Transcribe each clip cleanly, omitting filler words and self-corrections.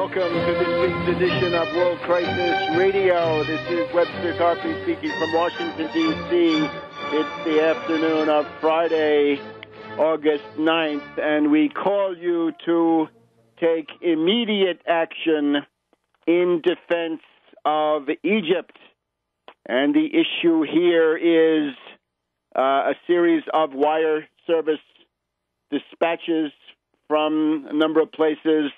Welcome to this week's edition of World Crisis Radio. This is Webster Tarpley speaking from Washington, D.C. It's the afternoon of Friday, August 9th, and we call you to take immediate action in defense of Egypt. And the issue here is a series of wire service dispatches from a number of places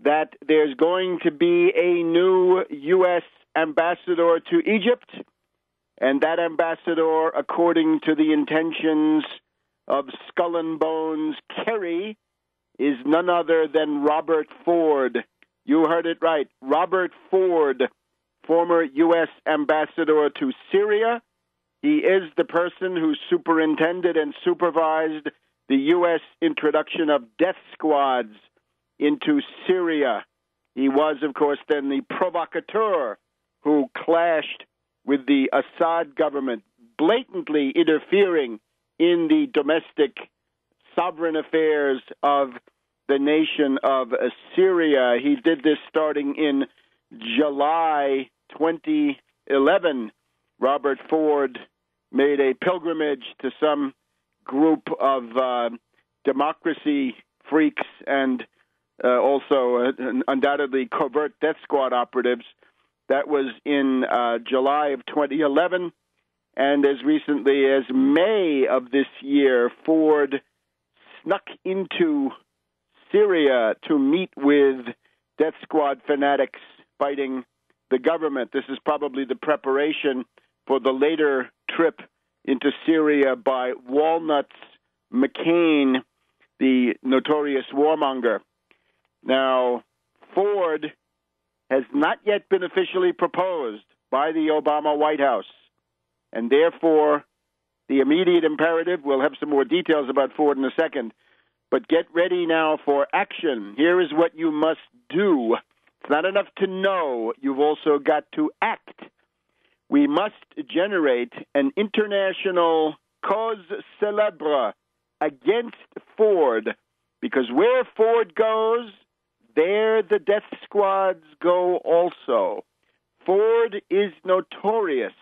that there's going to be a new U.S. ambassador to Egypt, and that ambassador, according to the intentions of Skull and Bones Kerry, is none other than Robert Ford. You heard it right. Robert Ford, former U.S. ambassador to Syria. He is the person who superintended and supervised the U.S. introduction of death squads into Syria. He was, of course, then the provocateur who clashed with the Assad government, blatantly interfering in the domestic sovereign affairs of the nation of Syria. He did this starting in July 2011. Robert Ford made a pilgrimage to some group of democracy freaks and also undoubtedly covert death squad operatives. That was in July of 2011. And as recently as May of this year, Ford snuck into Syria to meet with death squad fanatics fighting the government. This is probably the preparation for the later trip into Syria by Walnuts McCain, the notorious warmonger. Now, Ford has not yet been officially proposed by the Obama White House, and therefore the immediate imperative, we'll have some more details about Ford in a second, but get ready now for action. Here is what you must do. It's not enough to know. You've also got to act. We must generate an international cause célèbre against Ford, because where Ford goes, there the death squads go also. Ford is notorious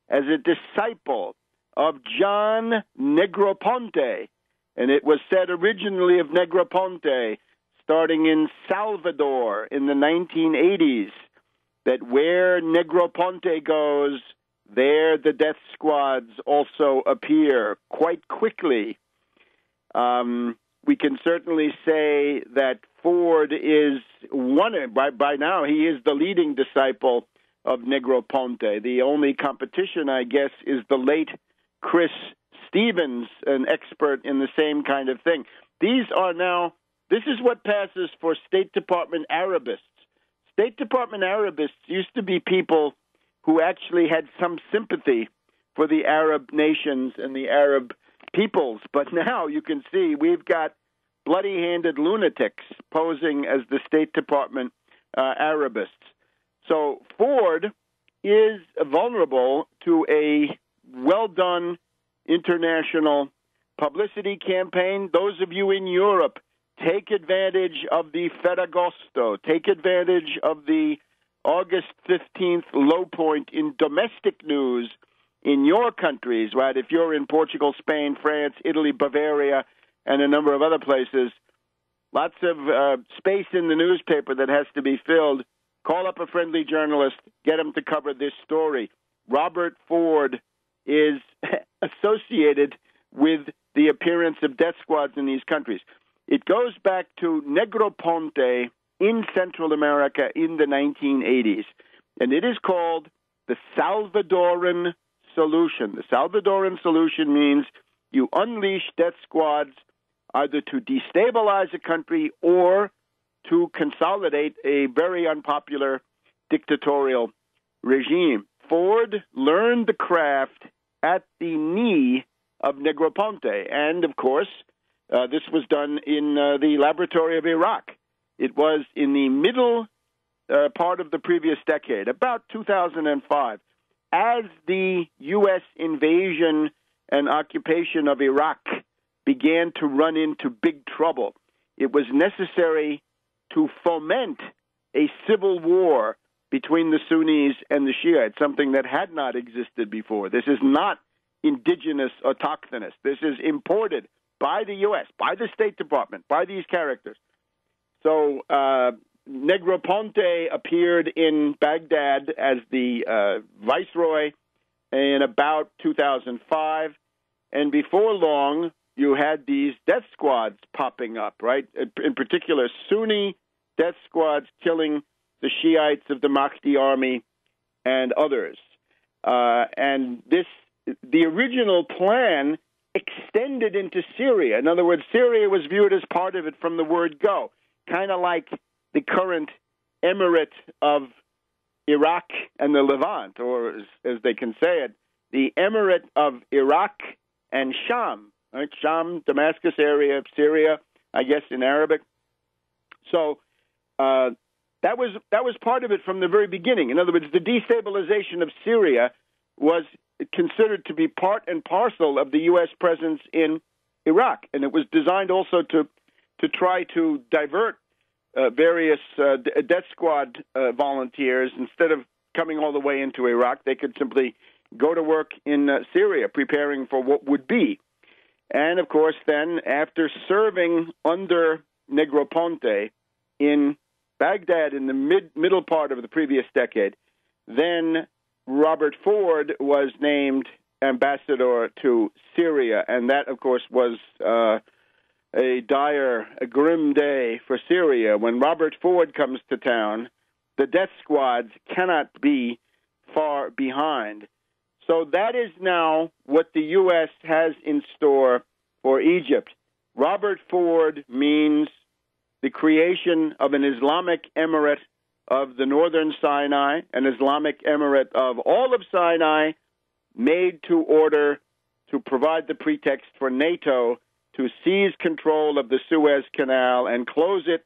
as a disciple of John Negroponte, and it was said originally of Negroponte, starting in Salvador in the 1980s, that where Negroponte goes, there the death squads also appear quite quickly. We can certainly say that Ford is by now, he is the leading disciple of Negroponte. The only competition, I guess, is the late Chris Stevens, an expert in the same kind of thing. This is what passes for State Department Arabists. State Department Arabists used to be people who actually had some sympathy for the Arab nations and the Arab peoples. But now you can see we've got bloody-handed lunatics posing as the State Department Arabists. So Ford is vulnerable to a well-done international publicity campaign. Those of you in Europe, take advantage of the Ferragosto. Take advantage of the August 15th low point in domestic news in your countries, right? If you're in Portugal, Spain, France, Italy, Bavaria, and a number of other places, lots of space in the newspaper that has to be filled. Call up a friendly journalist, get him to cover this story. Robert Ford is associated with the appearance of death squads in these countries. It goes back to Negroponte in Central America in the 1980s, and it is called the Salvadoran solution. The Salvadoran solution means you unleash death squads either to destabilize a country or to consolidate a very unpopular dictatorial regime. Ford learned the craft at the knee of Negroponte, and of course, this was done in the laboratory of Iraq. It was in the middle part of the previous decade, about 2005, as the U.S. invasion and occupation of Iraq began to run into big trouble. It was necessary to foment a civil war between the Sunnis and the Shiites, something that had not existed before. This is not indigenous autochthonous. This is imported by the U.S., by the State Department, by these characters. So Negroponte appeared in Baghdad as the viceroy in about 2005, and before long, you had these death squads popping up, right? In particular, Sunni death squads killing the Shiites of the Mahdi army and others. And the original plan extended into Syria. In other words, Syria was viewed as part of it from the word go, kind of like the current emirate of Iraq and the Levant, or as they can say it, the emirate of Iraq and Sham, right? Sham, Damascus area of Syria, I guess in Arabic. So that was part of it from the very beginning. In other words, the destabilization of Syria was considered to be part and parcel of the U.S. presence in Iraq, and it was designed also to try to divert various death squad volunteers. Instead of coming all the way into Iraq, they could simply go to work in Syria, preparing for what would be. And, of course, then, after serving under Negroponte in Baghdad in the middle part of the previous decade, then Robert Ford was named ambassador to Syria, and that, of course, was a grim day for Syria. When Robert Ford comes to town, the death squads cannot be far behind. So that is now what the U.S. has in store for Egypt. Robert Ford means the creation of an Islamic emirate of the northern Sinai, an Islamic emirate of all of Sinai, made to order to provide the pretext for NATO to seize control of the Suez Canal and close it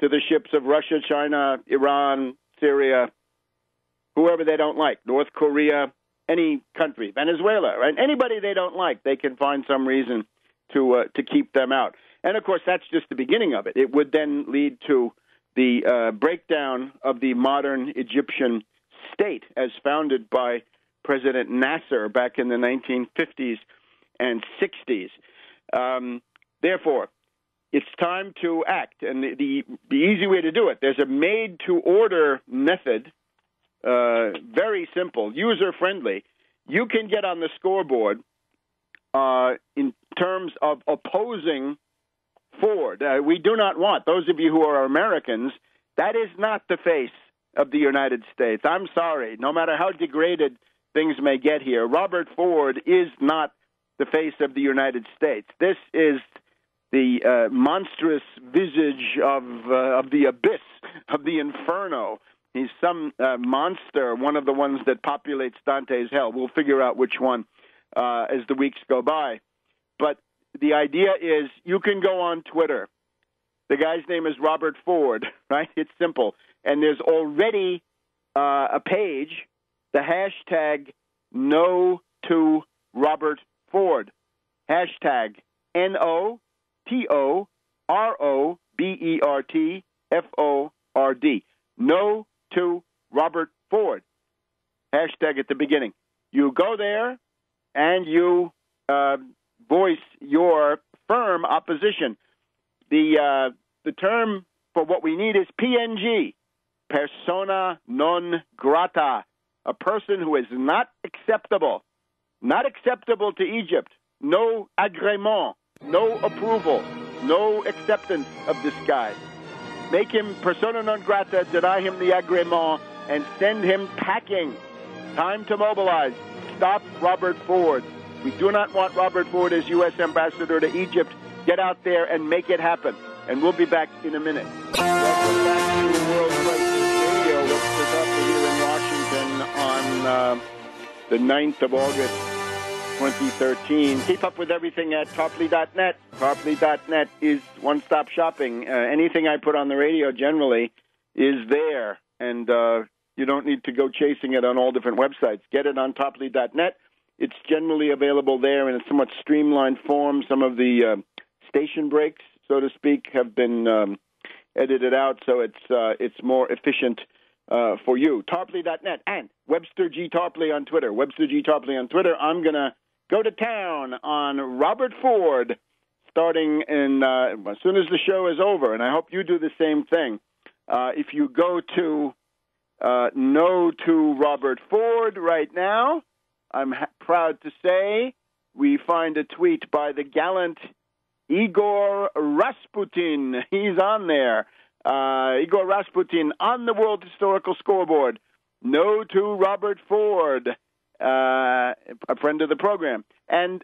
to the ships of Russia, China, Iran, Syria, whoever they don't like, North Korea, any country, Venezuela, right? Anybody they don't like, they can find some reason to keep them out. And, of course, that's just the beginning of it. It would then lead to the breakdown of the modern Egyptian state as founded by President Nasser back in the 1950s and 60s. Therefore, it's time to act. And the easy way to do it, there's a made-to-order method, very simple, user-friendly. You can get on the scoreboard in terms of opposing Ford. We do not want, those of you who are Americans, that is not the face of the United States. I'm sorry. No matter how degraded things may get here, Robert Ford is not the face of the United States. This is the monstrous visage of the abyss, of the inferno. He's some monster, one of the ones that populates Dante's hell. We'll figure out which one as the weeks go by. But the idea is you can go on Twitter. The guy's name is Robert Ford, right? It's simple. And there's already a page, the hashtag No to Robert Ford. Hashtag NOTOROBERTFORD. No to Robert Ford. Hashtag at the beginning. You go there and you voice your firm opposition. The term for what we need is PNG, persona non grata, a person who is not acceptable to Egypt, no agrément, no approval, no acceptance of this guy. Make him persona non grata, deny him the agrément, and send him packing. Time to mobilize. Stop Robert Ford. We do not want Robert Ford as U.S. ambassador to Egypt. Get out there and make it happen. And we'll be back in a minute. Welcome back to World Crisis Radio. Webster Tarpley here in Washington on the 9th of August, 2013. Keep up with everything at Tarpley.net. Tarpley.net is one-stop shopping. Anything I put on the radio generally is there, and you don't need to go chasing it on all different websites. Get it on Tarpley.net. It's generally available there in a somewhat streamlined form. Some of the station breaks, so to speak, have been edited out so it's more efficient for you. Tarpley.net and Webster G. Tarpley on Twitter. Webster G. Tarpley on Twitter. I'm going to go to town on Robert Ford starting as soon as the show is over, and I hope you do the same thing. If you go to No to Robert Ford right now, I'm proud to say we find a tweet by the gallant Igor Rasputin. He's on there. Igor Rasputin on the World Historical Scoreboard. No to Robert Ford, a friend of the program. And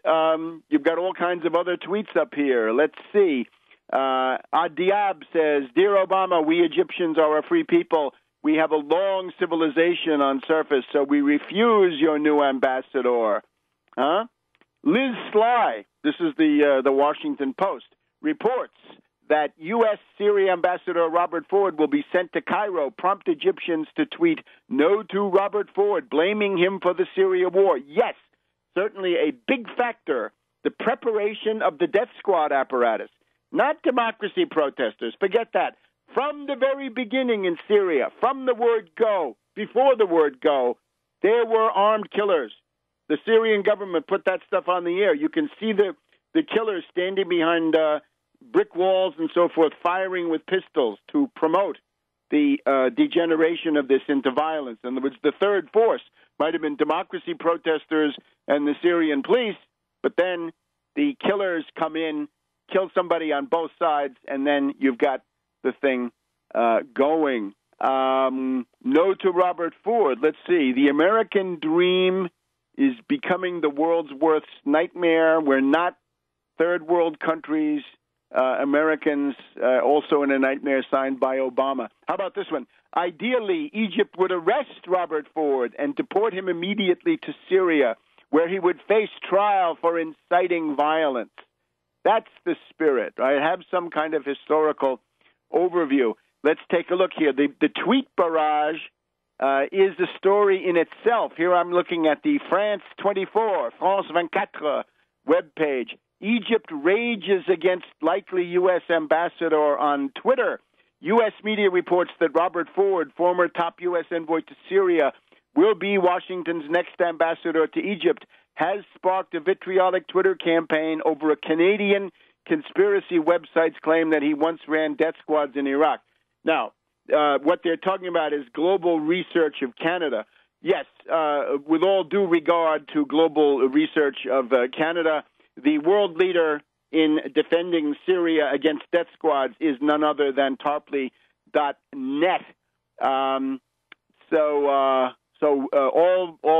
you've got all kinds of other tweets up here. Let's see. Adiab says, Dear Obama, we Egyptians are a free people. We have a long civilization on surface, so we refuse your new ambassador. Liz Sly, this is the Washington Post, reports that U.S. Syria Ambassador Robert Ford will be sent to Cairo, prompt Egyptians to tweet no to Robert Ford, blaming him for the Syria war. Yes, certainly a big factor, the preparation of the death squad apparatus, not democracy protesters. Forget that. From the very beginning in Syria, from the word go, before the word go, there were armed killers. The Syrian government put that stuff on the air. You can see the killers standing behind brick walls and so forth, firing with pistols to promote the degeneration of this into violence. In other words, the third force might have been democracy protesters and the Syrian police, but then the killers come in, kill somebody on both sides, and then you've got the thing going. No to Robert Ford. Let's see. The American dream is becoming the world's worst nightmare. We're not third world countries. Americans also in a nightmare, signed by Obama. How about this one? Ideally, Egypt would arrest Robert Ford and deport him immediately to Syria, where he would face trial for inciting violence. That's the spirit, right? Have some kind of historical overview. Let's take a look here. The tweet barrage is a story in itself. Here I'm looking at the France 24 webpage. Egypt rages against likely U.S. ambassador on Twitter. U.S. media reports that Robert Ford, former top U.S. envoy to Syria, will be Washington's next ambassador to Egypt, has sparked a vitriolic Twitter campaign over a Canadian conspiracy website's claim that he once ran death squads in Iraq. Now, what they're talking about is Global Research of Canada. Yes, with all due regard to Global Research of Canada, the world leader in defending Syria against death squads is none other than Tarpley.net. All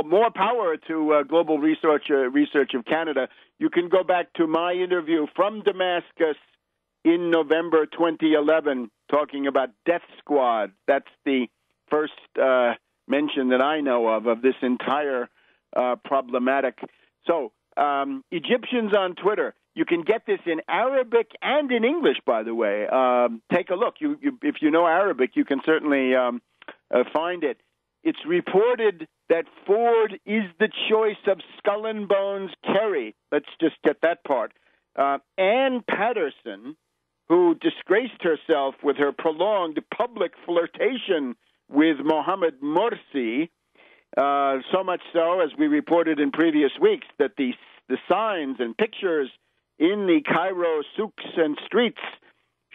more power to Global Research of Canada. You can go back to my interview from Damascus in November 2011, talking about death squad. That's the first mention that I know of this entire problematic. So, Egyptians on Twitter. You can get this in Arabic and in English, by the way. Take a look. If you know Arabic, you can certainly find it. It's reported that Ford is the choice of Skull and Bones Kerry. Let's just get that part. Ann Patterson, who disgraced herself with her prolonged public flirtation with Mohammed Morsi, so much so, as we reported in previous weeks, that the signs and pictures in the Cairo souks and streets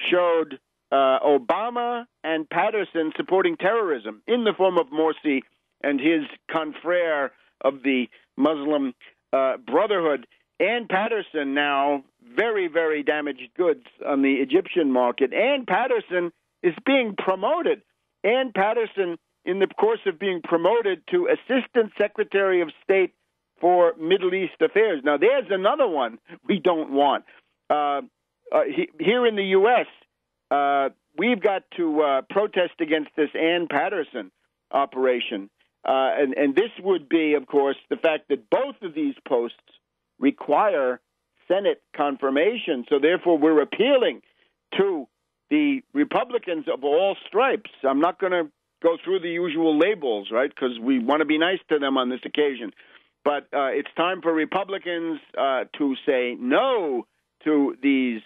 showed Obama and Patterson supporting terrorism in the form of Morsi and his confrere of the Muslim Brotherhood. Ann Patterson now very, very damaged goods on the Egyptian market. Ann Patterson is being promoted. Ann Patterson, in the course of being promoted to Assistant Secretary of State for Middle East Affairs. Now, there's another one we don't want. Here in the U.S., we've got to protest against this Ann Patterson operation. And this would be, of course, the fact that both of these posts require Senate confirmation. So, therefore, we're appealing to the Republicans of all stripes. I'm not going to go through the usual labels, right, because we want to be nice to them on this occasion. But it's time for Republicans to say no to these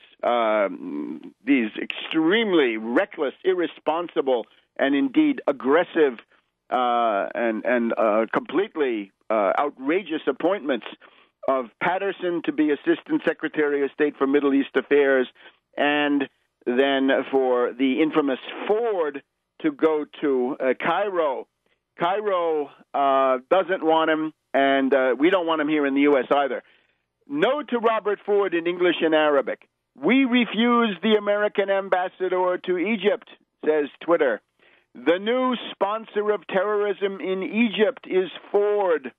extremely reckless, irresponsible, and indeed aggressive and completely outrageous appointments of Patterson to be Assistant Secretary of State for Middle East Affairs, and then for the infamous Ford to go to Cairo. Cairo doesn't want him, and we don't want him here in the U.S. either. No to Robert Ford in English and Arabic. We refuse the American ambassador to Egypt, says Twitter. The new sponsor of terrorism in Egypt is Ford.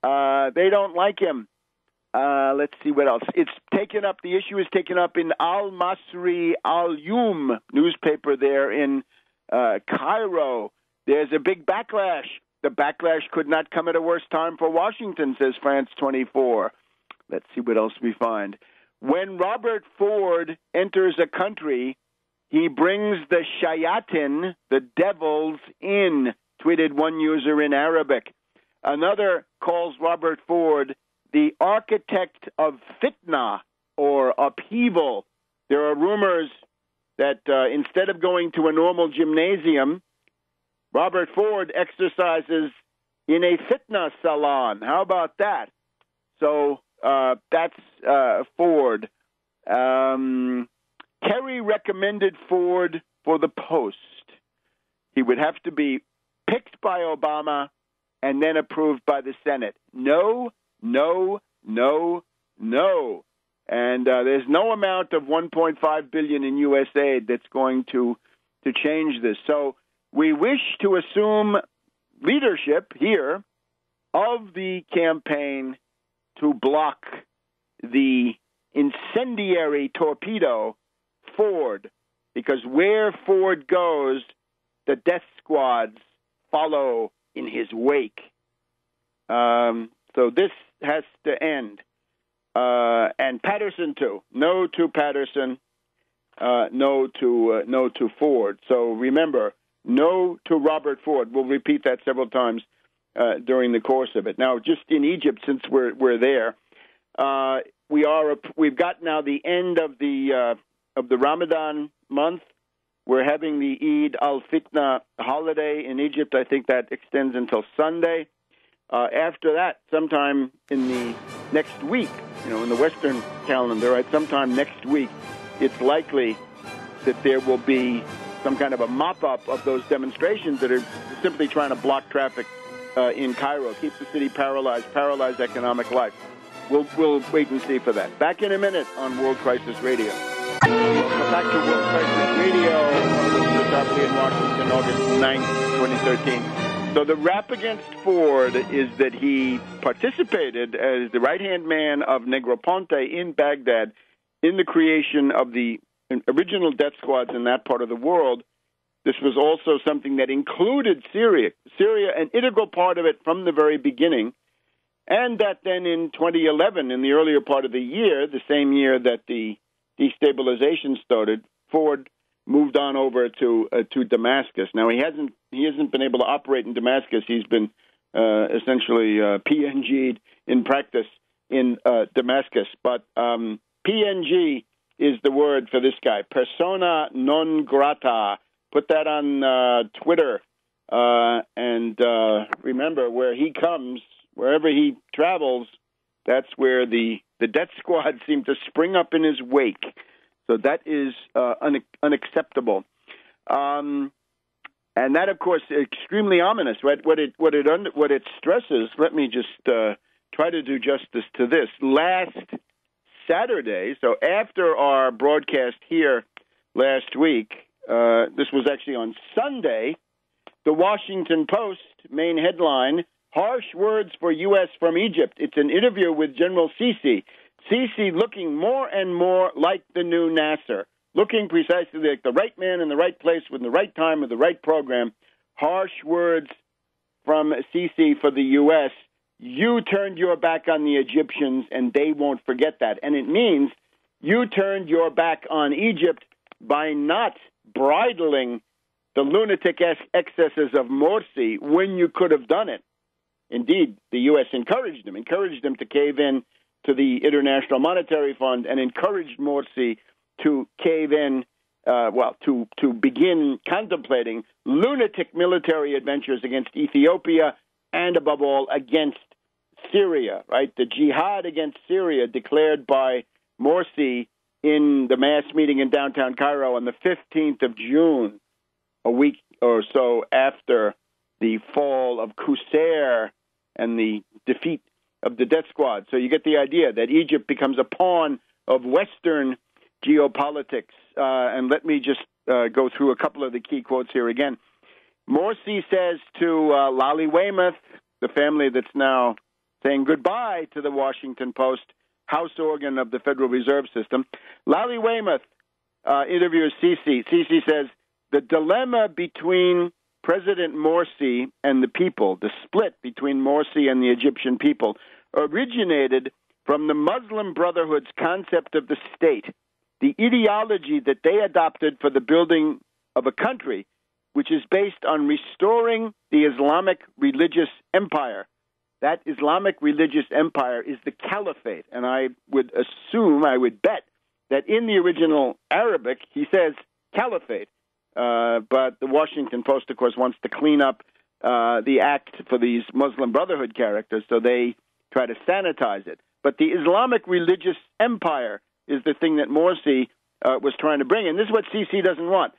They don't like him. Let's see what else. It's taken up. The issue is taken up in Al-Masri Al-Yum newspaper there in Cairo. There's a big backlash. The backlash could not come at a worse time for Washington, says France 24. Let's see what else we find. When Robert Ford enters a country, he brings the shayatin, the devils, in, tweeted one user in Arabic. Another calls Robert Ford the architect of fitna, or upheaval. There are rumors that instead of going to a normal gymnasium, Robert Ford exercises in a fitna salon. How about that? So that's Ford. Kerry recommended Ford for the post. He would have to be picked by Obama and then approved by the Senate. No. And there's no amount of $1.5 billion in U.S. aid that's going to change this. So we wish to assume leadership here of the campaign to block the incendiary torpedo, Ford, because where Ford goes, the death squads follow in his wake. So this has to end. And Patterson, too. No to Patterson. No to Ford. So remember, no to Robert Ford. We'll repeat that several times during the course of it. Now, just in Egypt, since we're there, we've got now the end of the Ramadan month. We're having the Eid alFitna holiday in Egypt. I think that extends until Sunday. After that, sometime in the next week, in the Western calendar, right, sometime next week, it's likely that there will be some kind of a mop-up of those demonstrations that are simply trying to block traffic in Cairo, keep the city paralyze economic life. We'll wait and see for that. Back in a minute on World Crisis Radio. Welcome back to World Crisis Radio on Webster Tarpley in Washington, August 9th, 2013. So the rap against Ford is that he participated as the right-hand man of Negroponte in Baghdad in the creation of the original death squads in that part of the world. This was also something that included Syria, an integral part of it from the very beginning, and that then in 2011, in the earlier part of the year, the same year that the destabilization started, Ford moved on over to Damascus. Now he hasn't been able to operate in Damascus. He's been essentially PNG'd in practice in Damascus. But PNG is the word for this guy, persona non grata. Put that on Twitter, and remember, where he comes, wherever he travels, that's where the death squad seem to spring up in his wake. So that is unacceptable, and that, of course, is extremely ominous. Right? What it stresses. Let me just try to do justice to this. Last Saturday, so after our broadcast here last week, this was actually on Sunday, the Washington Post main headline: harsh words for U.S. from Egypt. It's an interview with General Sisi. Sisi looking more and more like the new Nasser, looking precisely like the right man in the right place with the right time with the right program. Harsh words from Sisi for the U.S. You turned your back on the Egyptians, and they won't forget that. And it means you turned your back on Egypt by not bridling the lunatic excesses of Morsi when you could have done it. Indeed, the U.S. encouraged them to cave in to the International Monetary Fund and encouraged Morsi to cave in, to begin contemplating lunatic military adventures against Ethiopia and, above all, against Syria, right? The jihad against Syria declared by Morsi in the mass meeting in downtown Cairo on the 15th of June, a week or so after the fall of Qusair and the defeat of the death squad. So you get the idea that Egypt becomes a pawn of Western geopolitics. And let me just go through a couple of the key quotes here again. Morsi says to Lally Weymouth, the family that's now saying goodbye to the Washington Post, house organ of the Federal Reserve System. Lally Weymouth interviews Sisi. Sisi says, the dilemma between President Morsi and the people, the split between Morsi and the Egyptian people, originated from the Muslim Brotherhood's concept of the state, the ideology that they adopted for the building of a country, which is based on restoring the Islamic religious empire. That Islamic religious empire is the caliphate, and I would bet, that in the original Arabic, he says caliphate. But the Washington Post, of course, wants to clean up the act for these Muslim Brotherhood characters, so they try to sanitize it. But the Islamic religious empire is the thing that Morsi was trying to bring, and this is what Sisi doesn't want.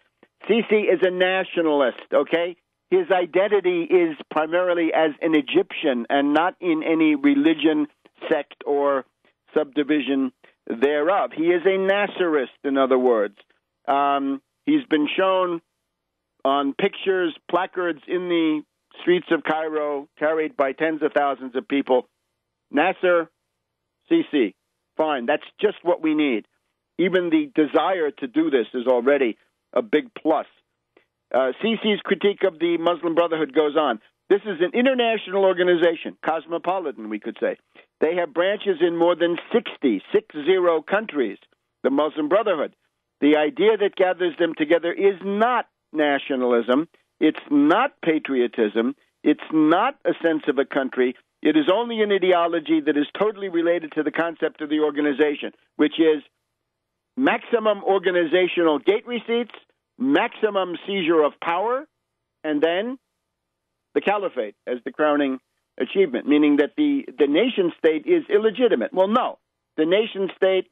Sisi is a nationalist, okay? His identity is primarily as an Egyptian and not in any religion, sect, or subdivision thereof. He is a Nasserist, in other words. He's been shown on pictures, placards in the streets of Cairo, carried by tens of thousands of people. Nasser, Sisi, fine. That's just what we need. Even the desire to do this is already a big plus. Sisi's critique of the Muslim Brotherhood goes on. This is an international organization, cosmopolitan, we could say. They have branches in more than 60 countries, the Muslim Brotherhood. The idea that gathers them together is not nationalism. It's not patriotism. It's not a sense of a country. It is only an ideology that is totally related to the concept of the organization, which is maximum organizational gate receipts, maximum seizure of power, and then the caliphate as the crowning achievement, meaning that the nation state is illegitimate. Well, no. The nation state,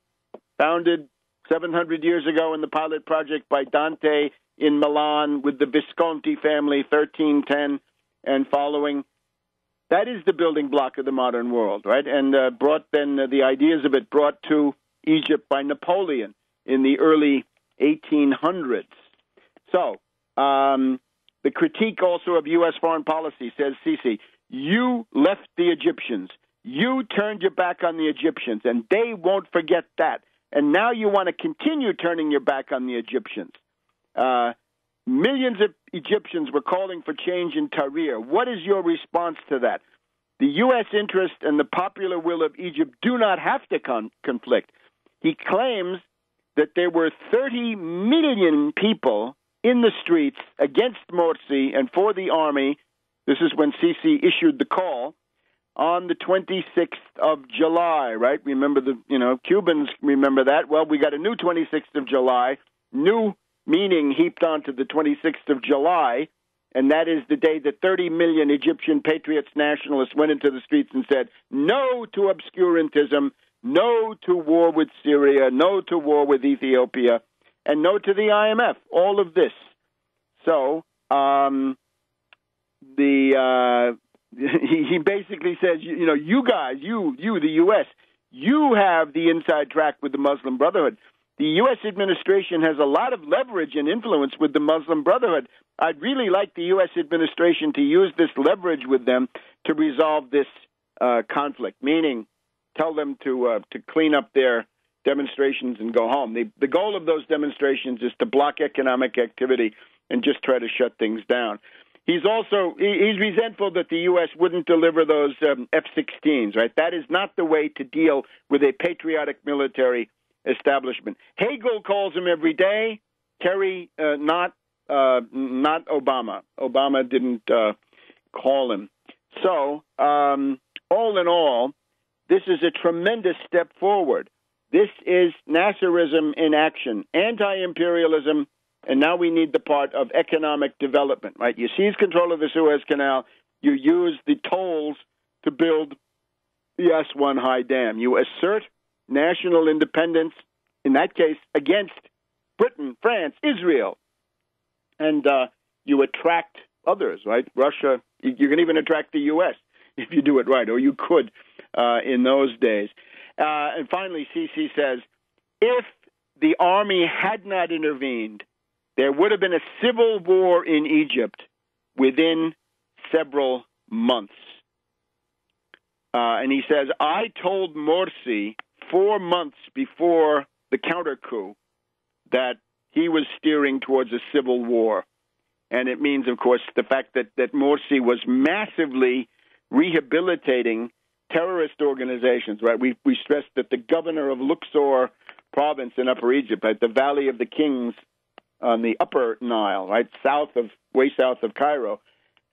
founded 700 years ago in the pilot project by Dante in Milan with the Visconti family, 1310 and following, that is the building block of the modern world, right? And the ideas of it brought to Egypt by Napoleon in the early 1800s. So, the critique also of U.S. foreign policy, says Sisi, you left the Egyptians. You turned your back on the Egyptians, and they won't forget that. And now you want to continue turning your back on the Egyptians. Millions of Egyptians were calling for change in Tahrir. What is your response to that? The U.S. interest and the popular will of Egypt do not have to conflict. He claims that there were 30 million people in the streets against Morsi and for the army. This is when Sisi issued the call on the 26th of July, right? Remember Cubans remember that. Well, we got a new 26th of July, new meaning heaped onto the 26th of July, and that is the day that 30 million Egyptian patriots, nationalists went into the streets and said, no to obscurantism, no to war with Syria, no to war with Ethiopia, and no to the IMF, all of this. So he basically says, you guys, you, the U.S., you have the inside track with the Muslim Brotherhood. The U.S. administration has a lot of leverage and influence with the Muslim Brotherhood. I'd really like the U.S. administration to use this leverage with them to resolve this conflict, meaning tell them to clean up their demonstrations and go home. The goal of those demonstrations is to block economic activity and just try to shut things down. He's resentful that the U.S. wouldn't deliver those F-16s, right? That is not the way to deal with a patriotic military establishment. Hagel calls him every day. Kerry, not Obama. Obama didn't call him. So, all in all, this is a tremendous step forward. This is Nasserism in action, anti-imperialism, and now we need the part of economic development, right? You seize control of the Suez Canal, you use the tolls to build the Aswan High Dam. You assert national independence, in that case, against Britain, France, Israel. And you attract others, right? Russia, you can even attract the U.S. if you do it right, or you could in those days. And finally, Sisi says, if the army had not intervened, there would have been a civil war in Egypt within several months. And he says, I told Morsi 4 months before the counter coup that he was steering towards a civil war. And it means, of course, the fact that Morsi was massively rehabilitating terrorist organizations, right? We stressed that the governor of Luxor province in Upper Egypt, right, the Valley of the Kings on the Upper Nile, right, way south of Cairo,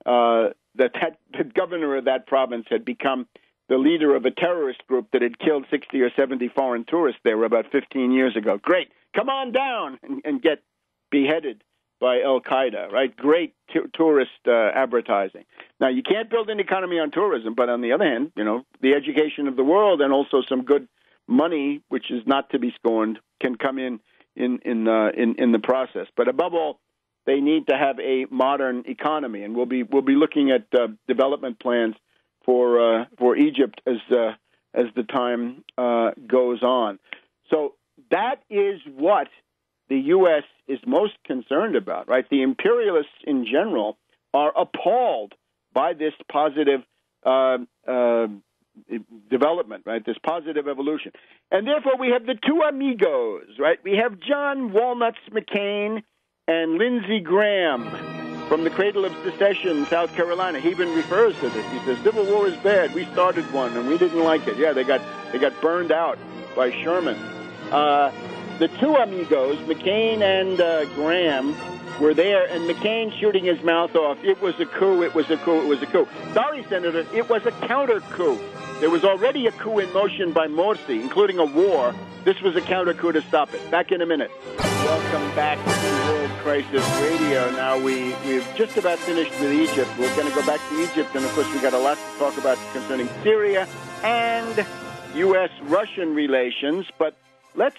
that the governor of that province had become the leader of a terrorist group that had killed 60 or 70 foreign tourists there about 15 years ago. Great. Come on down and get beheaded by Al-Qaeda, right? Great tourist advertising. Now, you can't build an economy on tourism, but on the other hand, the education of the world and also some good money, which is not to be scorned, can come in the process. But above all, they need to have a modern economy, and we'll be looking at development plans for Egypt as the time goes on. So that is what the U.S. is most concerned about, right? The imperialists in general are appalled by this positive development, right? This positive evolution. And therefore we have the two amigos, right? We have John Walnuts McCain and Lindsey Graham from the cradle of secession, South Carolina. He even refers to this. He says, civil war is bad. We started one, and we didn't like it. Yeah, they got burned out by Sherman. The two amigos, McCain and Graham, were there, and McCain shooting his mouth off. It was a coup, it was a coup, it was a coup. Sorry, Senator, it was a counter coup. There was already a coup in motion by Morsi, including a war. This was a counter coup to stop it. Back in a minute. Welcome back to World Crisis Radio. Now, we've just about finished with Egypt. We're going to go back to Egypt, and of course, we've got a lot to talk about concerning Syria and U.S.-Russian relations. But let's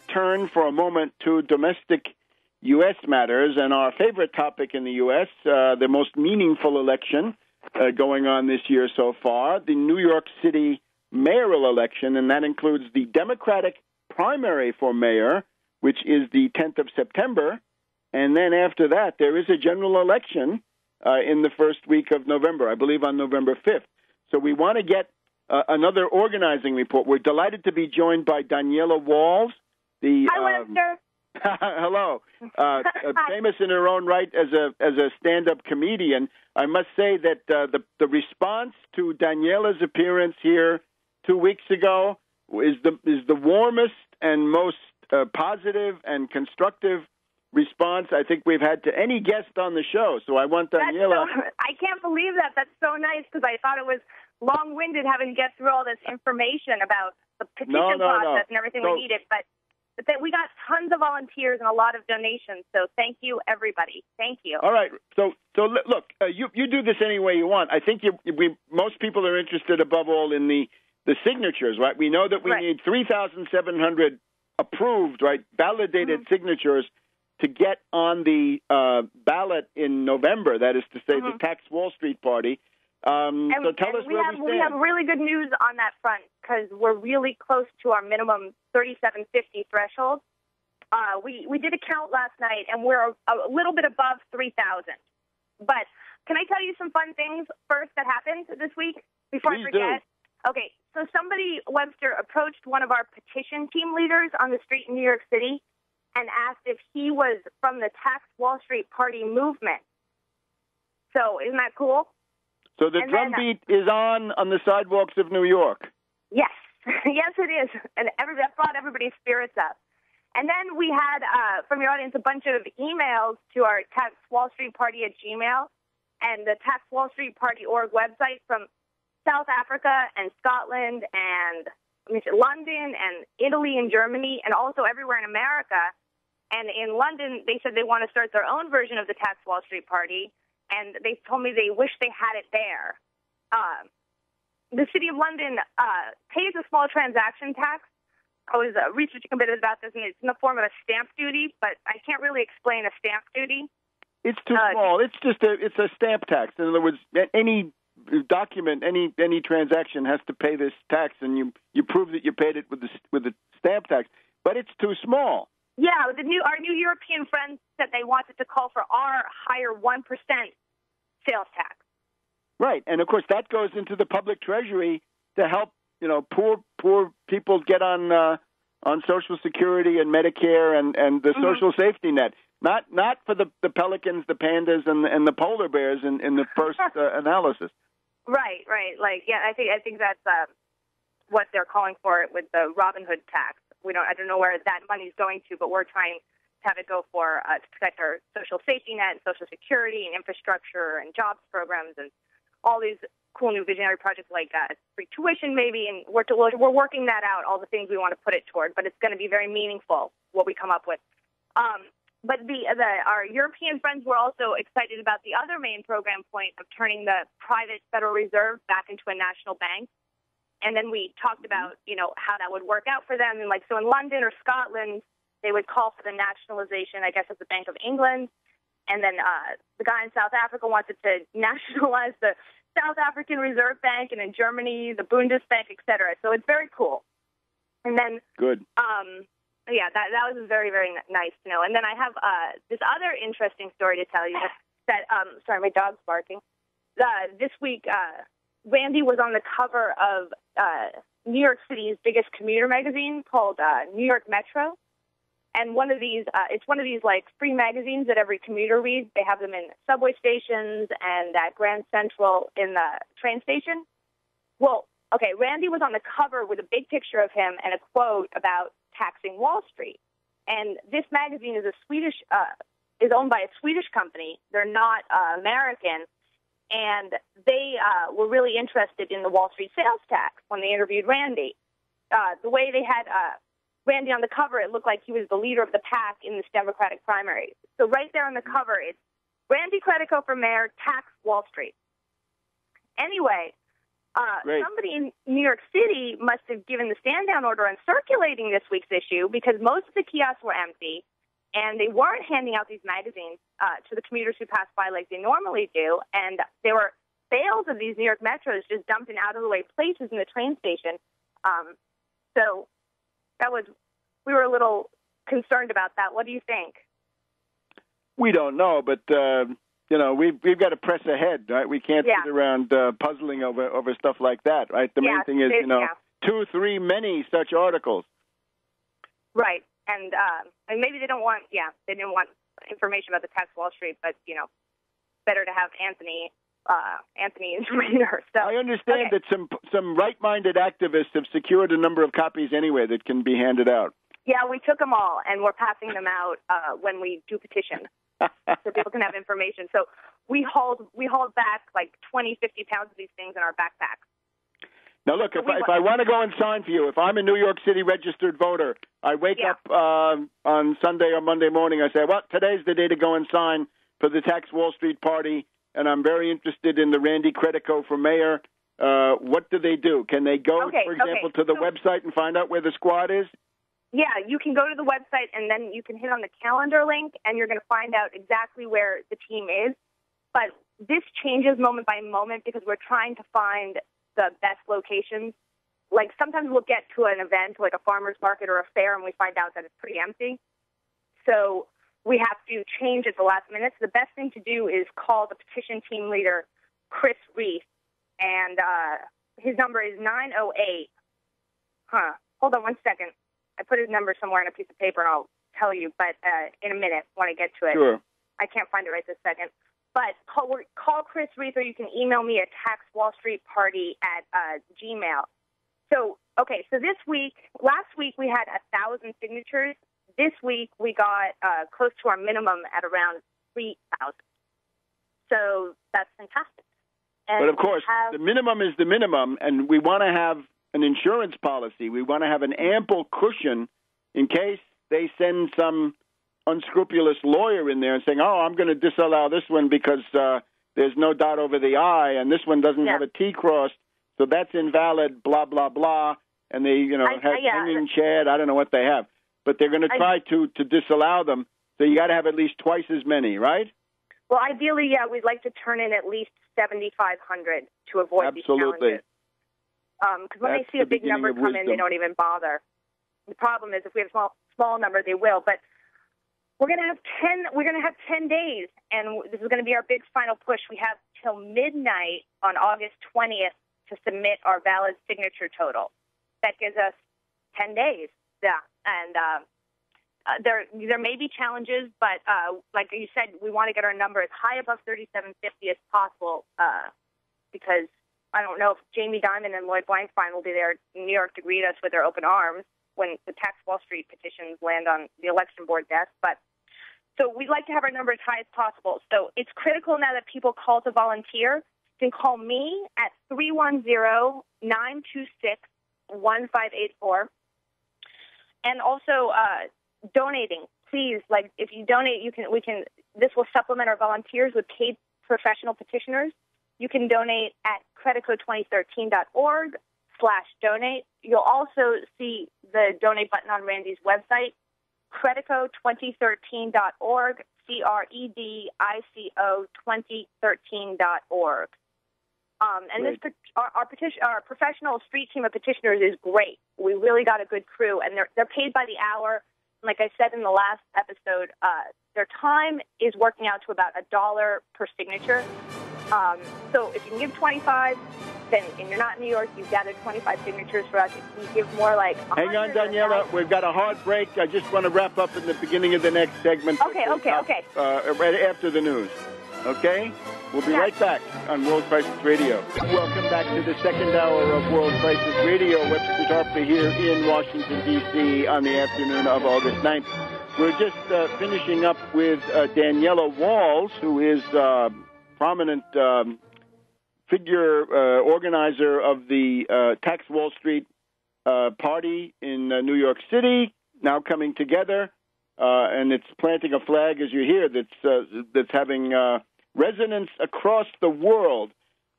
turn for a moment to domestic U.S. matters, and our favorite topic in the U.S., the most meaningful election going on this year so far, the New York City mayoral election, and that includes the Democratic primary for mayor, which is the 10th of September, and then after that, there is a general election in the first week of November, I believe on November 5th. So we want to get another organizing report. We're delighted to be joined by Daniella Walls, Hi, Webster. Hello. Famous in her own right as a stand-up comedian. I must say that the response to Daniella's appearance here 2 weeks ago is the warmest and most positive and constructive response I think we've had to any guest on the show. So I want Daniella. I can't believe that. That's so nice because I thought it was long-winded having to get through all this information about the petition process and everything we needed, but we got tons of volunteers and a lot of donations, so thank you, everybody. Thank you. All right. So look, you do this any way you want. I think most people are interested above all in the signatures, right? We know that we need 3,700 approved, right, validated signatures to get on the ballot in November, that is to say the Tax Wall Street Party. So tell us where we stand. We have really good news on that front because we're really close to our minimum 3750 threshold. We did a count last night, and we're a little bit above 3,000. But can I tell you some fun things first that happened this week before I forget? Okay, so somebody, Webster, approached one of our petition team leaders on the street in New York City and asked if he was from the Tax Wall Street Party movement. So isn't that cool? So the drumbeat is on the sidewalks of New York. Yes. Yes, it is. And that brought everybody's spirits up. And then we had, from your audience, a bunch of emails to our Tax Wall Street Party at Gmail and the Tax Wall Street Party.org website from South Africa and Scotland and London and Italy and Germany and also everywhere in America. And in London, they said they want to start their own version of the Tax Wall Street Party, and they told me they wish they had it there. The City of London pays a small transaction tax. I was researching a bit about this, and it's in the form of a stamp duty, but I can't really explain a stamp duty. It's too small. It's just a stamp tax. In other words, any document, any transaction has to pay this tax, and you prove that you paid it with the stamp tax. But it's too small. Yeah, our new European friends said they wanted to call for our higher 1% sales tax. Right, and of course that goes into the public treasury to help poor people get on Social Security and Medicare and the social safety net. Not for the pelicans, the pandas, and the polar bears in the first analysis. Right. I think that's what they're calling for it with the Robin Hood tax. I don't know where that money's going to, but we're trying to have it go for to protect our social safety net and Social Security and infrastructure and jobs programs and all these cool new visionary projects like free tuition maybe, and we're working that out, all the things we want to put it toward, but it's going to be very meaningful what we come up with. But our European friends were also excited about the other main program point of turning the private Federal Reserve back into a national bank. And then we talked about, how that would work out for them. And so in London or Scotland, they would call for the nationalization, I guess, of the Bank of England. And then the guy in South Africa wanted to nationalize the South African Reserve Bank, and in Germany, the Bundesbank, et cetera. So it's very cool. And then, good. Yeah, that was very, very nice to know. And then I have this other interesting story to tell you that, sorry, my dog's barking. This week, Randy was on the cover of New York City's biggest commuter magazine called New York Metro. And it's one of these free magazines that every commuter reads. They have them in subway stations and at Grand Central in the train station. Well, okay, Randy was on the cover with a big picture of him and a quote about taxing Wall Street. And this magazine is is owned by a Swedish company. They're not American. And they were really interested in the Wall Street sales tax when they interviewed Randy. The way they had Randy on the cover, it looked like he was the leader of the pack in this Democratic primary. So right there on the cover, it's Randy Credico for mayor, tax Wall Street. Anyway, somebody in New York City must have given the stand-down order on circulating this week's issue because most of the kiosks were empty, and they weren't handing out these magazines to the commuters who passed by like they normally do. And there were bales of these New York Metros just dumped in out-of-the-way places in the train station. So we were a little concerned about that. What do you think? We don't know, but we've got to press ahead, right? We can't sit around puzzling over stuff like that, right? The main thing is, 2, 3, many such articles. Right. And maybe they didn't want information about the tax Wall Street, but, better to have Anthony's reader. So, I understand that some right-minded activists have secured a number of copies anyway that can be handed out. Yeah, we took them all, and we're passing them out when we do petition, so people can have information. So we hauled back 20, 50 pounds of these things in our backpacks. Now, look, if I want to go and sign for you, if I'm a New York City registered voter, I wake up on Sunday or Monday morning, I say, well, today's the day to go and sign for the Tax Wall Street Party, and I'm very interested in the Randy Credico for mayor. What do they do? Can they go, for example, to the website and find out where the squad is? Yeah, you can go to the website, and then you can hit on the calendar link, and you're going to find out exactly where the team is. But this changes moment by moment because we're trying to find the best locations. Sometimes we'll get to an event, like a farmer's market or a fair, and we find out that it's pretty empty. So we have to change at the last minute. So the best thing to do is call the petition team leader, Chris Reese, and his number is 908. Hold on one second. I put his number somewhere on a piece of paper, and I'll tell you, but in a minute when I get to it. Sure. I can't find it right this second. But call Chris Reese, or you can email me at taxwallstreetparty@gmail. So last week we had 1,000 signatures. This week we got close to our minimum at around 3,000. So that's fantastic. But, of course, the minimum is the minimum, and we want to have an insurance policy. We want to have an ample cushion in case they send some unscrupulous lawyer in there and saying, oh, I'm going to disallow this one because there's no dot over the I, and this one doesn't have a T crossed, so that's invalid, blah, blah, blah. And they, have hanging chad. I don't know what they have. But they're going to try to disallow them. So you got to have at least twice as many, right? Well, ideally, we'd like to turn in at least 7,500 to avoid these challenges. Because when they see a big number come in, they don't even bother. The problem is if we have a small number, they will. But we're going to have 10. We're going to have 10 days, and this is going to be our big final push. We have till midnight on August 20th to submit our valid signature total. That gives us 10 days. Yeah, and there may be challenges, but like you said, we want to get our number as high above 3,750 as possible because I don't know if Jamie Dimon and Lloyd Blankfein will be there in New York to greet us with their open arms when the Tax Wall Street petitions land on the election board desk. But so we'd like to have our number as high as possible. So it's critical now that people call to volunteer. You can call me at 310-926-1584. And also donating, please. Like if you donate, this will supplement our volunteers with paid professional petitioners. You can donate at credico2013.org/donate. You'll also see the donate button on Randy's website, credico2013.org, credico2013.org. And this our professional street team of petitioners is great. We really got a good crew, and they're paid by the hour. Like I said in the last episode, their time is working out to about $1 per signature. So if you can give 25, then and you're not in New York, you've gathered 25 signatures for us. If you give more like 100, hang on, Daniela, we've got a hard break. I just want to wrap up in the beginning of the next segment. Okay. Right after the news. Okay? We'll be right back on World Crisis Radio. Welcome back to the second hour of World Crisis Radio. Webster Tarpley here in Washington, D.C. on the afternoon of August 9th. We're just finishing up with Daniella Walls, who is prominent figure, organizer of the Tax Wall Street Party in New York City, now coming together. And it's planting a flag, as you hear, that's having resonance across the world,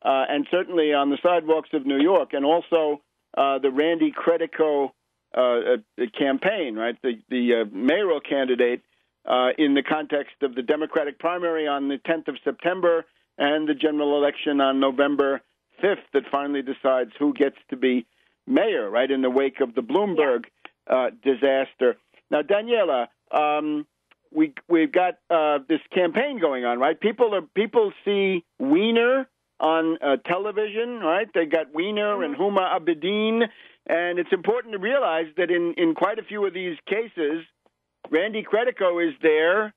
and certainly on the sidewalks of New York, and also the Randy Credico campaign, right? The mayoral candidate in the context of the Democratic primary on the 10th of September and the general election on November 5th that finally decides who gets to be mayor, right, in the wake of the Bloomberg disaster. Now, Daniela, we've got this campaign going on, right? People see Wiener on television, right? They got Wiener and Huma Abedin, and it's important to realize that in quite a few of these cases, Randy Credico is there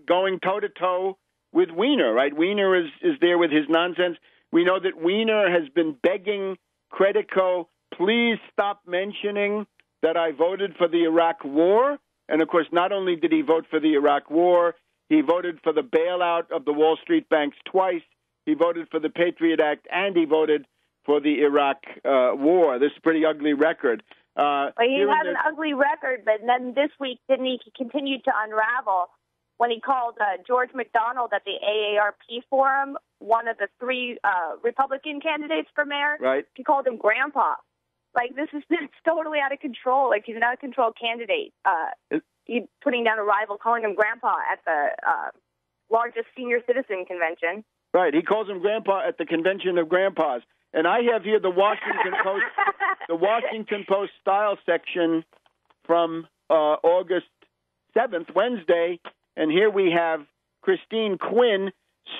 going toe-to-toe with Wiener, right? Wiener is there with his nonsense. We know that Wiener has been begging Credico, please stop mentioning that I voted for the Iraq War. And, of course, not only did he vote for the Iraq War, he voted for the bailout of the Wall Street banks twice. He voted for the Patriot Act, and he voted for the Iraq War. This is a pretty ugly record. Well, he has an ugly record, but then this week, didn't he continue to unravel when he called George McDonald at the AARP forum, one of the three Republican candidates for mayor. Right. He called him Grandpa. Like, this is totally out of control. Like, he's an out-of-control candidate. He's putting down a rival, calling him Grandpa at the largest senior citizen convention. Right. He calls him Grandpa at the convention of grandpas. And I have here the Washington Post, the Washington Post style section from August 7th, Wednesday. And here we have Christine Quinn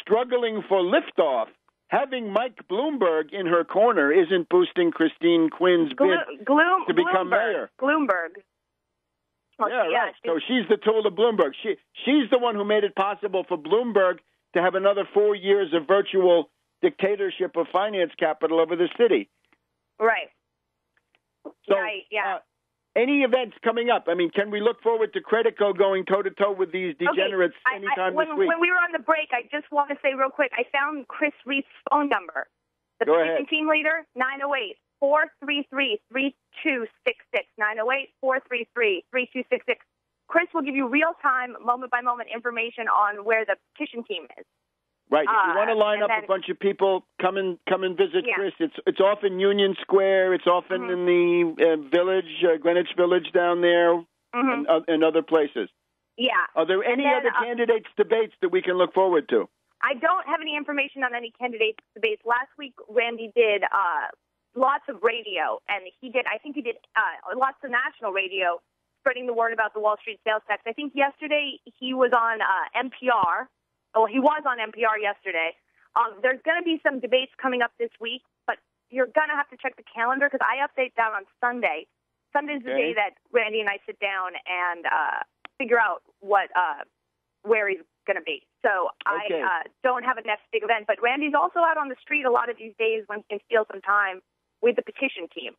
struggling for liftoff. Having Mike Bloomberg in her corner isn't boosting Christine Quinn's bid to become mayor. Bloomberg. Well, right. So she's the tool of Bloomberg. She's the one who made it possible for Bloomberg to have another 4 years of virtual dictatorship of finance capital over the city. Right. So, any events coming up? I mean, can we look forward to Credico going toe-to-toe with these degenerates anytime this week? When we were on the break, I just want to say real quick, I found Chris Reese's phone number. The Go petition ahead. team leader, 908-433-3266, 908-433-3266. Chris will give you real-time, moment-by-moment information on where the petition team is. Right. If you want to line up a bunch of people, come and visit Chris. It's off in Union Square. It's often in the village, Greenwich Village down there, and other places. Yeah. Are there any other candidates' debates that we can look forward to? I don't have any information on any candidates' debates. Last week, Randy did lots of radio, and I think he did lots of national radio, spreading the word about the Wall Street sales tax. I think yesterday he was on NPR. Well, he was on NPR yesterday. There's going to be some debates coming up this week, but you're going to have to check the calendar because I update that on Sunday. Sunday's the day that Randy and I sit down and figure out where he's going to be. So I don't have a next big event, but Randy's also out on the street a lot of these days when he can steal some time with the petition team,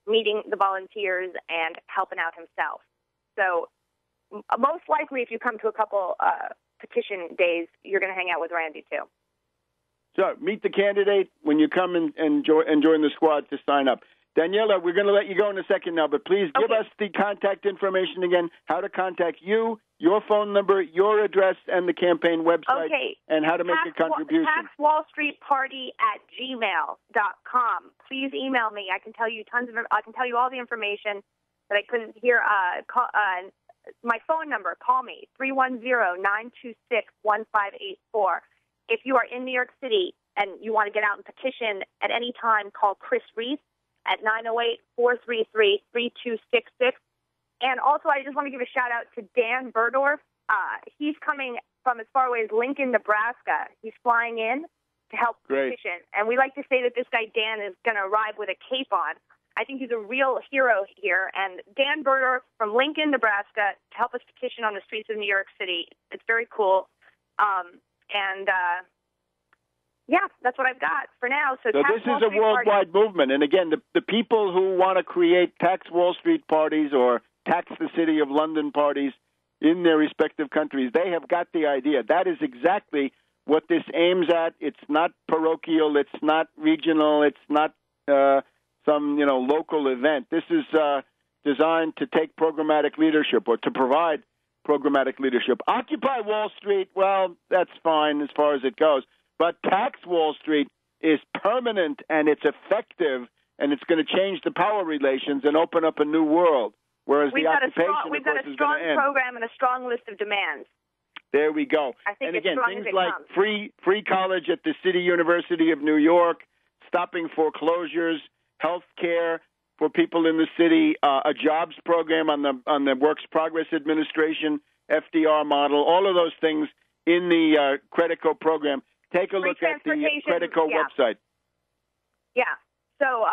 meeting the volunteers and helping out himself. So most likely if you come to a couple petition days, you're going to hang out with Randy too. So meet the candidate when you come and join the squad to sign up. Daniela, we're going to let you go in a second now, but please give us the contact information again, how to contact you, your phone number, your address, and the campaign website, and how to make a contribution. TaxWallStreetParty@gmail.com. Please email me. I can tell you I can tell you all the information that I couldn't hear. My phone number, call me, 310-926-1584. If you are in New York City and you want to get out and petition at any time, call Chris Reese at 908-433-3266. And also, I just want to give a shout-out to Dan Burdorf. He's coming from as far away as Lincoln, Nebraska. He's flying in to help petition. And we like to say that this guy, Dan, is going to arrive with a cape on. I think he's a real hero here. And Dan Burdorf from Lincoln, Nebraska, to help us petition on the streets of New York City. It's very cool. That's what I've got for now. So this is a worldwide movement. And again, the people who want to create tax Wall Street parties or tax the City of London parties in their respective countries, they have got the idea. That is exactly what this aims at. It's not parochial. It's not regional. It's not some local event. This is designed to take programmatic leadership or to provide programmatic leadership. Occupy Wall Street, well, that's fine as far as it goes. But tax Wall Street is permanent and it's effective, and it's going to change the power relations and open up a new world. Whereas we've got a strong program and a strong list of demands. There we go. I think and again, things like comes. free college at the City University of New York, stopping foreclosures, health care for people in the city, a jobs program on the Works Progress Administration, FDR model, all of those things in the Credico program. Take a look at the Credico website. Yeah. So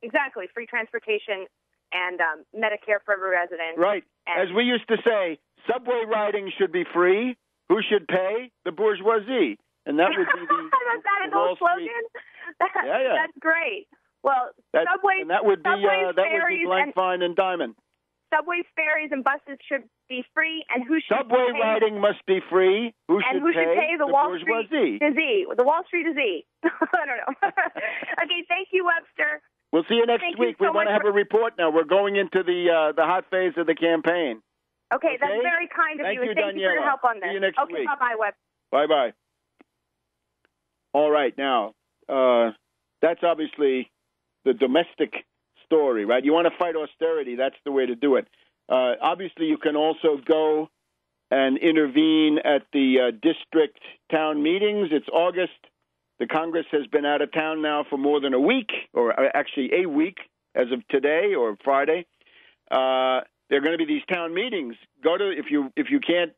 exactly, free transportation and Medicare for every resident. Right. As we used to say, subway riding should be free. Who should pay? The bourgeoisie. And that would be the that an old slogan? That's great. Well, subways, that would be Blank, Fine, and Diamond. Subways, ferries, and buses should be free, and who should subway riding must be free. Who should pay? The Wall Street disease. The Wall Street disease. I don't know. Okay, thank you, Webster. We'll see you next week. We want to have a report now. We're going into the hot phase of the campaign. Okay, that's very kind of you. And thank you for your help on this. See you next week. Bye-bye, Web. Bye-bye. All right, now, that's obviously the domestic story, right? You want to fight austerity, that's the way to do it. Obviously, you can also go and intervene at the district town meetings. It's August. The Congress has been out of town now for more than a week, or actually a week as of today or Friday. There are going to be these town meetings. Go to if you can't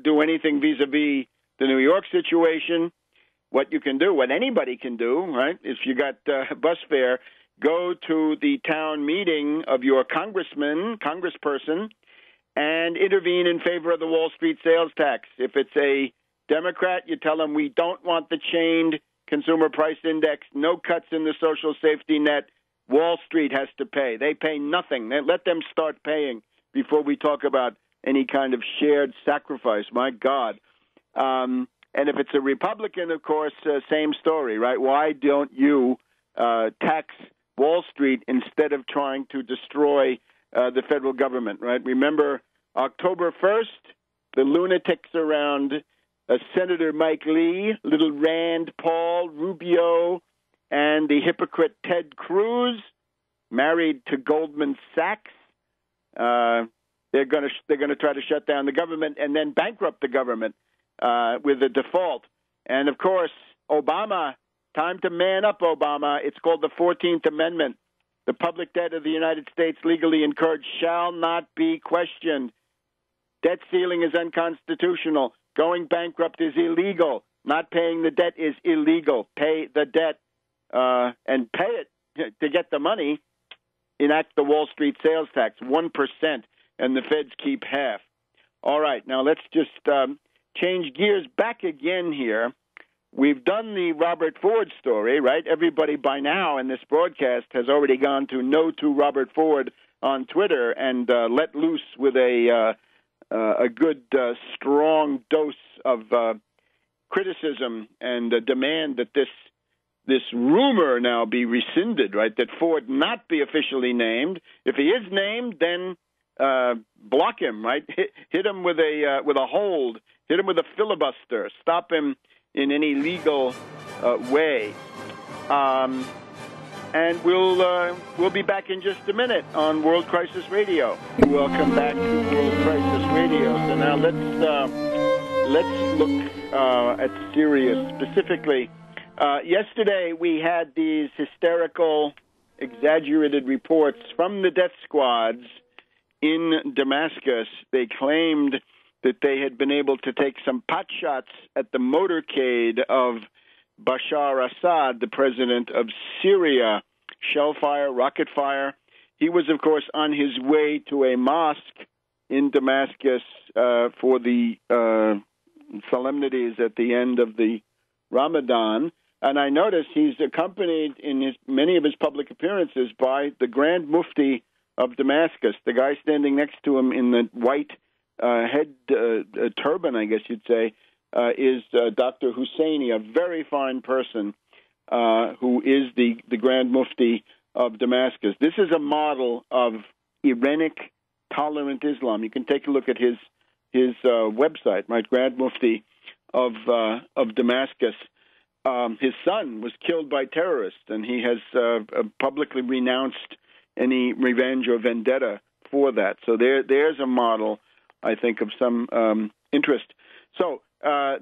do anything vis-a-vis the New York situation. What you can do, what anybody can do, right? If you got bus fare, go to the town meeting of your congressperson, and intervene in favor of the Wall Street sales tax. If it's a Democrat, you tell them we don't want the chained consumer price index, no cuts in the social safety net, Wall Street has to pay. They pay nothing. Let them start paying before we talk about any kind of shared sacrifice. My God. And if it's a Republican, of course, same story, right? Why don't you tax Wall Street instead of trying to destroy the federal government, right? Remember, October 1st, the lunatics around Senator Mike Lee, little Rand Paul, Rubio, and the hypocrite Ted Cruz, married to Goldman Sachs. They're going to try to shut down the government and then bankrupt the government with a default. And, of course, Obama, time to man up, Obama. It's called the 14th Amendment. The public debt of the United States legally incurred shall not be questioned. Debt ceiling is unconstitutional. Going bankrupt is illegal. Not paying the debt is illegal. Pay the debt and pay it to get the money. Enact the Wall Street sales tax, 1%, and the feds keep half. All right, now let's just change gears back again here. We've done the Robert Ford story, right? Everybody by now in this broadcast has already gone to No to Robert Ford on Twitter and let loose with a good, strong dose of criticism and demand that this rumor now be rescinded, right? That Ford not be officially named. If he is named, then block him, right? Hit him with a hold. Hit him with a filibuster. Stop him in any legal way. And we'll be back in just a minute on World Crisis Radio. Welcome back to World Crisis Radio. So now let's look at Syria specifically. Yesterday we had these hysterical, exaggerated reports from the death squads in Damascus. They claimed that they had been able to take some pot shots at the motorcade of Bashar Assad, the president of Syria. Shell fire, rocket fire. He was, of course, on his way to a mosque in Damascus for the solemnities at the end of the Ramadan. And I noticed he's accompanied in many of his public appearances by the Grand Mufti of Damascus, the guy standing next to him in the white head turban, I guess you'd say, is Dr. Husseini, a very fine person who is the Grand Mufti of Damascus. This is a model of Iranic tolerant Islam. You can take a look at his website, right? Grand Mufti of Damascus. His son was killed by terrorists, and he has publicly renounced any revenge or vendetta for that. So there's a model, I think, of some interest. So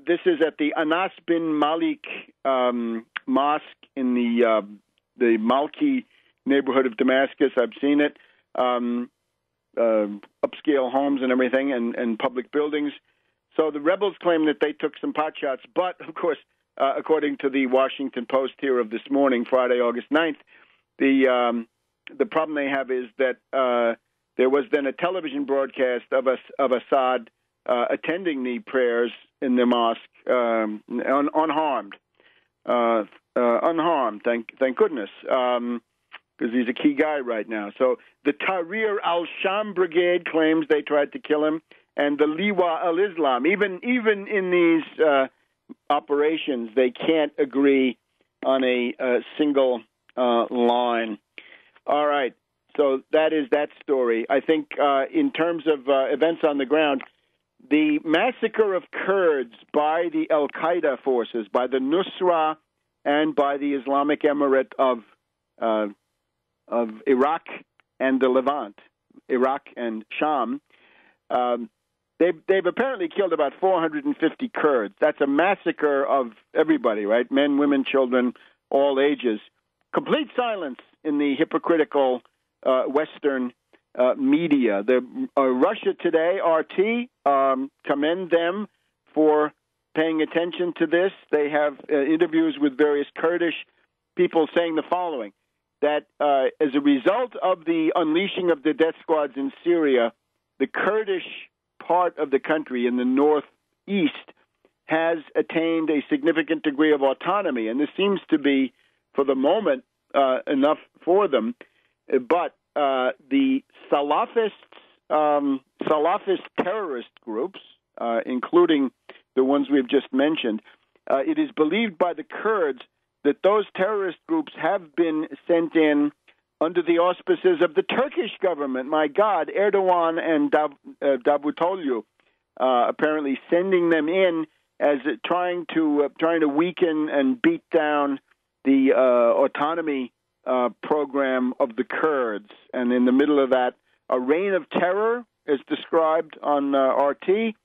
this is at the Anas bin Malik Mosque in the Malki neighborhood of Damascus. I've seen it, upscale homes and everything, and public buildings. So the rebels claim that they took some pot shots, but, of course, according to the Washington Post here of this morning, Friday, August 9th, the problem they have is that there was then a television broadcast of Assad attending the prayers in the mosque unharmed. Unharmed, thank goodness, because he's a key guy right now. So the Tahrir al-Sham brigade claims they tried to kill him, and the Liwa al-Islam. Even in these operations, they can't agree on a single line. All right, so that is that story. I think in terms of events on the ground, the massacre of Kurds by the al-Qaeda forces, by the Nusra and by the Islamic Emirate of Iraq and the Levant, Iraq and Sham, they've apparently killed about 450 Kurds. That's a massacre of everybody, right? Men, women, children, all ages. Complete silence in the hypocritical Western media. The Russia Today, RT, commend them for paying attention to this. They have interviews with various Kurdish people saying the following, that as a result of the unleashing of the death squads in Syria, the Kurdish part of the country in the northeast has attained a significant degree of autonomy. And this seems to be, for the moment, enough for them. But the Salafist terrorist groups, including the ones we've just mentioned, it is believed by the Kurds that those terrorist groups have been sent in under the auspices of the Turkish government. My God, Erdogan and Davutoglu apparently sending them in as trying to weaken and beat down the autonomy program of the Kurds. And in the middle of that, a reign of terror is described on RT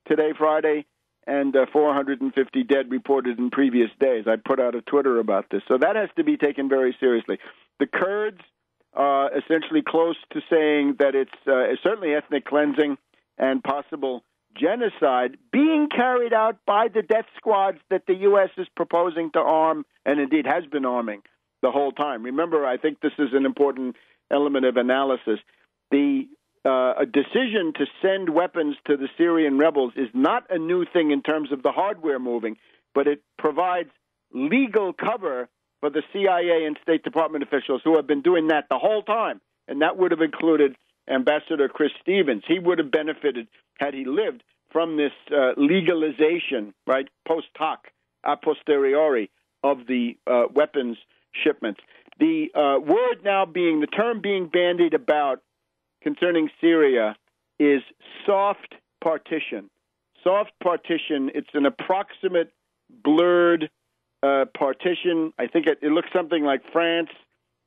today, Friday, and 450 dead reported in previous days. I put out a Twitter about this. So that has to be taken very seriously. The Kurds are essentially close to saying that it's certainly ethnic cleansing and possible genocide being carried out by the death squads that the U.S. is proposing to arm and indeed has been arming the whole time. Remember, I think this is an important element of analysis. A decision to send weapons to the Syrian rebels is not a new thing in terms of the hardware moving, but it provides legal cover for the CIA and State Department officials who have been doing that the whole time. And that would have included Ambassador Chris Stevens. He would have benefited, had he lived, from this legalization, right, post hoc, a posteriori, of the weapons shipments. The the term being bandied about concerning Syria is soft partition. Soft partition, it's an approximate, blurred partition. I think it looks something like France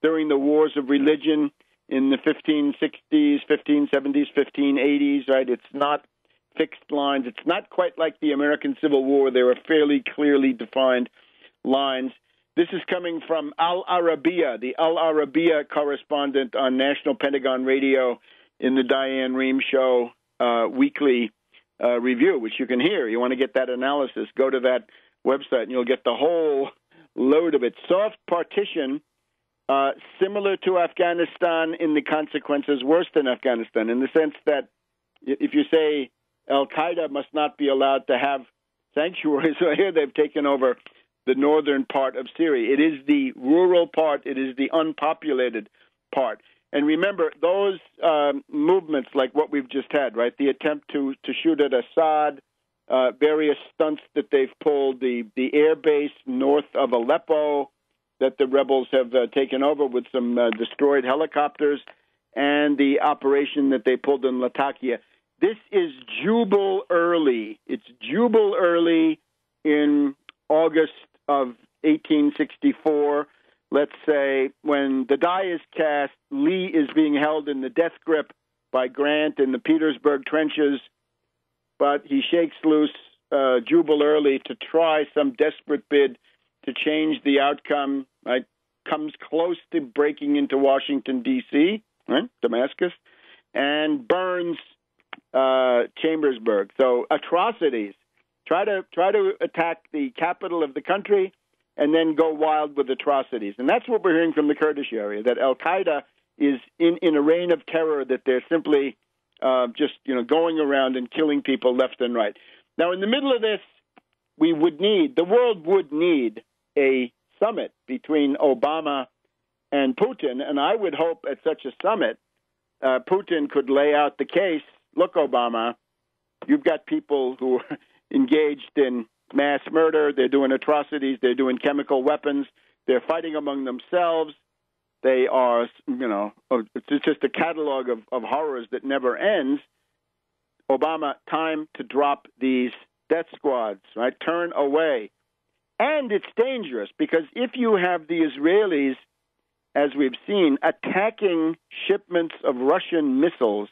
during the wars of religion in the 1560s, 1570s, 1580s, right? It's not fixed lines. It's not quite like the American Civil War. There are fairly clearly defined lines. This is coming from Al Arabiya, the Al Arabiya correspondent on National Pentagon Radio in the Diane Rehm Show weekly review, which you can hear. You want to get that analysis, go to that website, and you'll get the whole load of it. Soft partition, similar to Afghanistan in the consequences, worse than Afghanistan, in the sense that if you say Al-Qaeda must not be allowed to have sanctuaries, so here they've taken over the northern part of Syria. It is the rural part. It is the unpopulated part. And remember, those movements like what we've just had, right, the attempt to shoot at Assad, various stunts that they've pulled, the air base north of Aleppo that the rebels have taken over with some destroyed helicopters, and the operation that they pulled in Latakia. This is Jubal early. It's Jubal early in August of 1864, let's say, when the die is cast, Lee is being held in the death grip by Grant in the Petersburg trenches, but he shakes loose Jubal early to try some desperate bid to change the outcome, right? Comes close to breaking into Washington, D.C., right? Damascus, and burns Chambersburg. So atrocities. Try to attack the capital of the country and then go wild with atrocities. And that's what we're hearing from the Kurdish area, that Al-Qaeda is in a reign of terror, that they're simply just going around and killing people left and right. Now, in the middle of this, the world would need a summit between Obama and Putin, and I would hope at such a summit, Putin could lay out the case. Look, Obama, you've got people who are engaged in mass murder. They're doing atrocities. They're doing chemical weapons. They're fighting among themselves. They are, it's just a catalog of horrors that never ends. Obama, time to drop these death squads, right? Turn away. And it's dangerous because if you have the Israelis, as we've seen, attacking shipments of Russian missiles,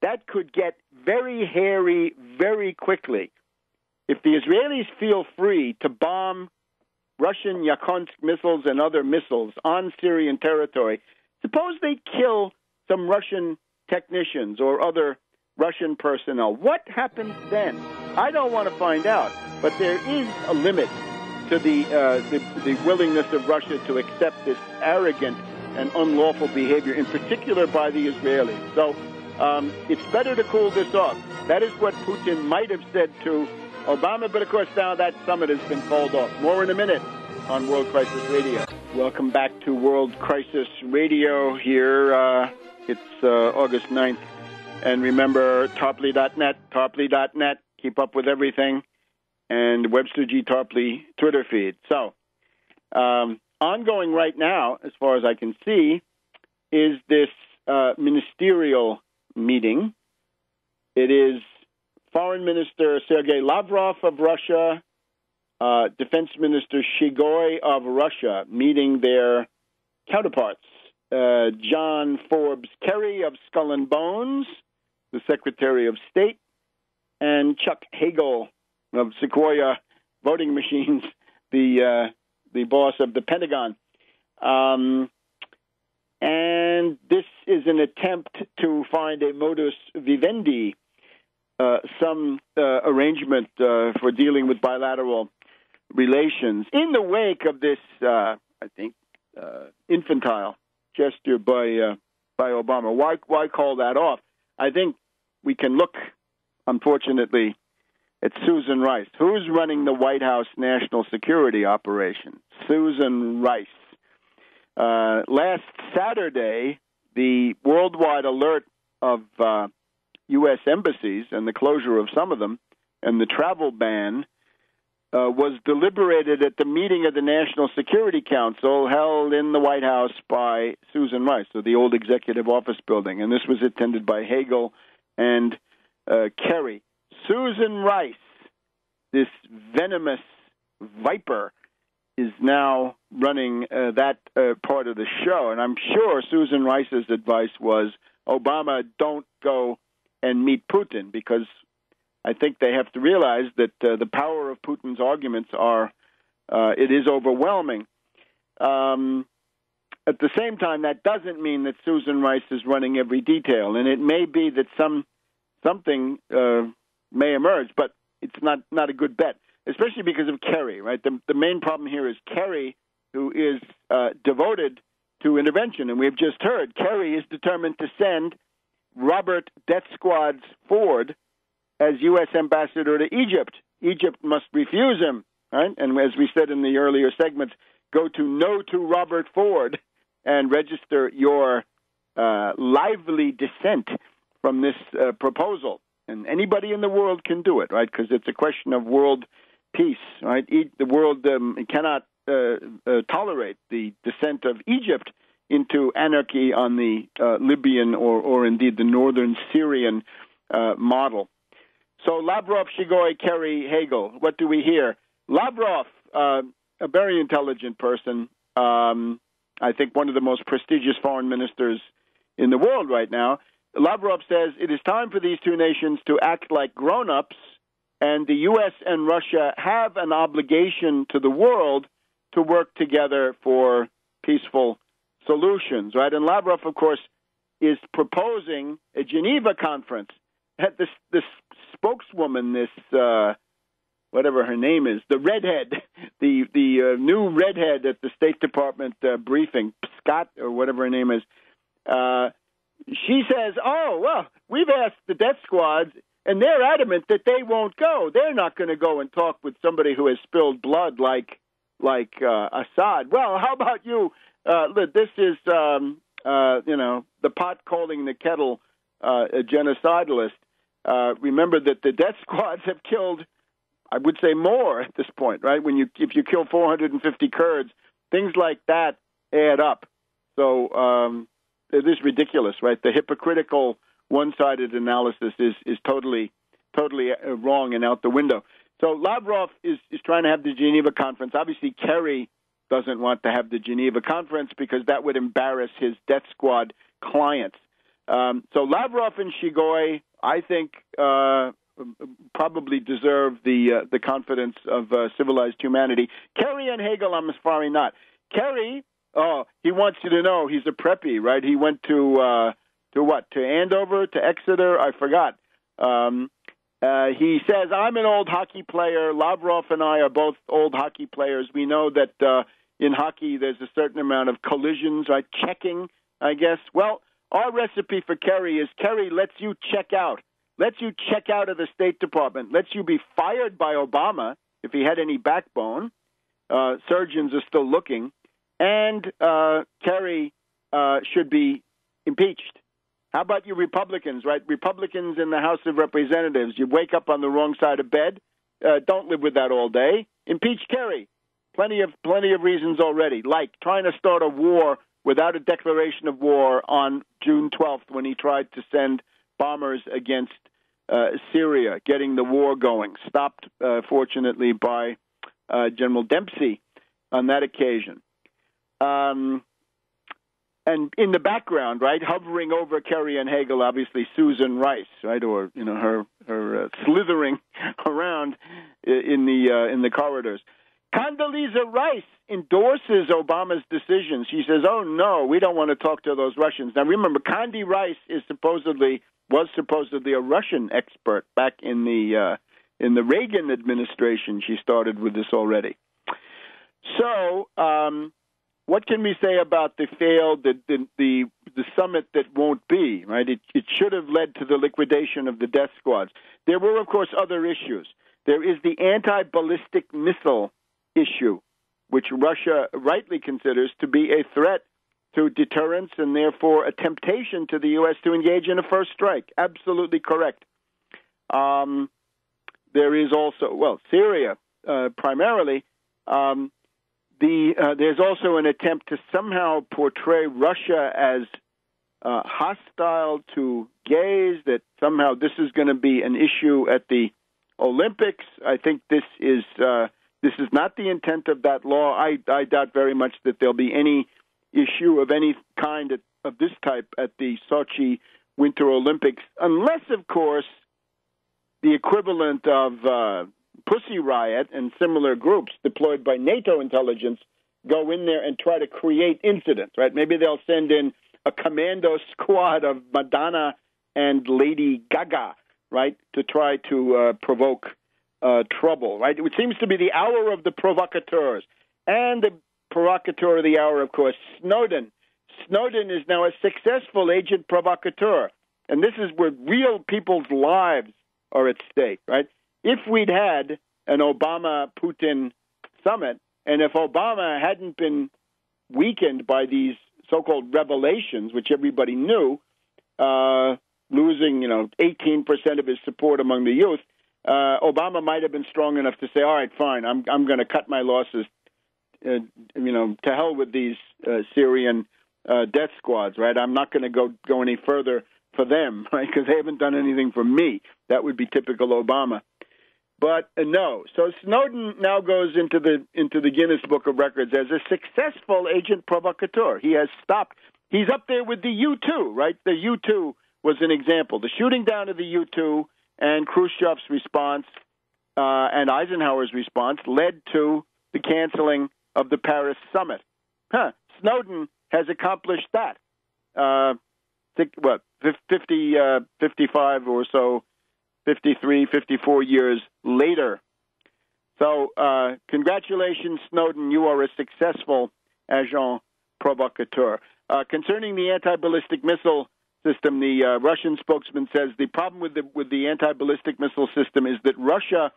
that could get very hairy very quickly. If the Israelis feel free to bomb Russian Yakontsk missiles and other missiles on Syrian territory, suppose they kill some Russian technicians or other Russian personnel. What happens then? I don't want to find out, but there is a limit to the willingness of Russia to accept this arrogant and unlawful behavior, in particular by the Israelis. So it's better to cool this off. That is what Putin might have said to Obama, but of course now that summit has been called off. More in a minute on World Crisis Radio. Welcome back to World Crisis Radio here. It's August 9th. And remember, Tarpley.net, keep up with everything, and Webster G. Tarpley Twitter feed. So, ongoing right now, as far as I can see, is this ministerial meeting. It is Foreign Minister Sergei Lavrov of Russia, Defense Minister Shigoi of Russia meeting their counterparts. John Forbes Kerry of Skull and Bones, the Secretary of State, and Chuck Hagel of Sequoia Voting Machines, the boss of the Pentagon. And this is an attempt to find a modus vivendi, some arrangement for dealing with bilateral relations in the wake of this, I think, infantile gesture by Obama. Why call that off? I think we can look, unfortunately, at Susan Rice. Who's running the White House national security operation? Susan Rice. Last Saturday, the worldwide alert of U.S. embassies and the closure of some of them and the travel ban was deliberated at the meeting of the National Security Council held in the White House by Susan Rice, so the old executive office building. And this was attended by Hagel and Kerry. Susan Rice, this venomous viper, is now running that part of the show. And I'm sure Susan Rice's advice was, Obama, don't go and meet Putin, because I think they have to realize that the power of Putin's arguments it is overwhelming. At the same time, that doesn't mean that Susan Rice is running every detail, and it may be that something may emerge, but it's not a good bet, especially because of Kerry, right? The main problem here is Kerry, who is devoted to intervention, and we've just heard Kerry is determined to send Robert Death Squad Ford as U.S. ambassador to Egypt. Egypt must refuse him, right? And as we said in the earlier segments, go to No to Robert Ford and register your lively dissent from this proposal. And anybody in the world can do it, right? Because it's a question of world peace, right? The world cannot tolerate the descent of Egypt into anarchy on the Libyan or indeed the northern Syrian model. So Lavrov, Shigoi, Kerry, Hagel, what do we hear? Lavrov, a very intelligent person, I think one of the most prestigious foreign ministers in the world right now. Lavrov says it is time for these two nations to act like grown-ups, and the U.S. and Russia have an obligation to the world to work together for peaceful solutions, right? And Lavrov, of course, is proposing a Geneva conference. This spokeswoman, this whatever her name is, the redhead, the new redhead at the State Department briefing, Scott or whatever her name is, she says, "Oh well, we've asked the death squads, and they're adamant that they won't go. They're not going to go and talk with somebody who has spilled blood like Assad. Well, how about you? This is the pot calling the kettle a genocidalist. Remember that the death squads have killed, I would say, more at this point, right? If you kill 450 Kurds, things like that add up. So it is ridiculous, right? The hypocritical one-sided analysis is totally wrong and out the window. So Lavrov is trying to have the Geneva conference. Obviously, Kerry doesn't want to have the Geneva conference because that would embarrass his death squad clients. So Lavrov and Shigoi, I think, probably deserve the confidence of civilized humanity. Kerry and Hagel, I'm sorry, not. Kerry, he wants you to know he's a preppy, right? He went to what? To Andover, to Exeter? I forgot. He says, I'm an old hockey player. Lavrov and I are both old hockey players. We know that in hockey there's a certain amount of collisions, right? Checking, I guess. Well, our recipe for Kerry is Kerry lets you check out. Lets you check out of the State Department. Lets you be fired by Obama if he had any backbone. Surgeons are still looking. and Kerry should be impeached. How about you Republicans, right? Republicans in the House of Representatives, you wake up on the wrong side of bed. Don't live with that all day. Impeach Kerry. Plenty of reasons already, like trying to start a war without a declaration of war on June 12th when he tried to send bombers against Syria, getting the war going. Stopped, fortunately, by General Dempsey on that occasion. And in the background, right, hovering over Kerry and Hagel, obviously Susan Rice, right, or her slithering around in the corridors. Condoleezza Rice endorses Obama's decision. She says, "Oh no, we don't want to talk to those Russians." Now remember, Condi Rice was supposedly a Russian expert back in the Reagan administration. She started with this already. So. What can we say about the failed, the summit that won't be, right? It should have led to the liquidation of the death squads. There were, of course, other issues. There is the anti-ballistic missile issue, which Russia rightly considers to be a threat to deterrence and therefore a temptation to the U.S. to engage in a first strike. Absolutely correct. There is also, Syria primarily. There's also an attempt to somehow portray Russia as hostile to gays, that somehow this is going to be an issue at the Olympics. I think this is not the intent of that law. I doubt very much that there'll be any issue of any kind of this type at the Sochi Winter Olympics, unless, of course, the equivalent of Pussy Riot and similar groups deployed by NATO intelligence go in there and try to create incidents, right? Maybe they'll send in a commando squad of Madonna and Lady Gaga, right, to try to provoke trouble, right? It seems to be the hour of the provocateurs. And the provocateur of the hour, of course, Snowden. Snowden is now a successful agent provocateur. And this is where real people's lives are at stake, right? If we'd had an Obama-Putin summit, and if Obama hadn't been weakened by these so-called revelations, which everybody knew, losing, 18% of his support among the youth, Obama might have been strong enough to say, all right, fine, I'm going to cut my losses, to hell with these Syrian death squads, right? I'm not going to go any further for them, right, because they haven't done anything for me. That would be typical Obama. But no. So Snowden now goes into the Guinness Book of Records as a successful agent provocateur. He has stopped. He's up there with the U-2, right? The U-2 was an example. The shooting down of the U-2 and Khrushchev's response and Eisenhower's response led to the canceling of the Paris summit. Snowden has accomplished that. 55 or so, 53, 54 years later. So congratulations, Snowden. You are a successful agent provocateur. Concerning the anti-ballistic missile system, the Russian spokesman says the problem with the anti-ballistic missile system is that Russia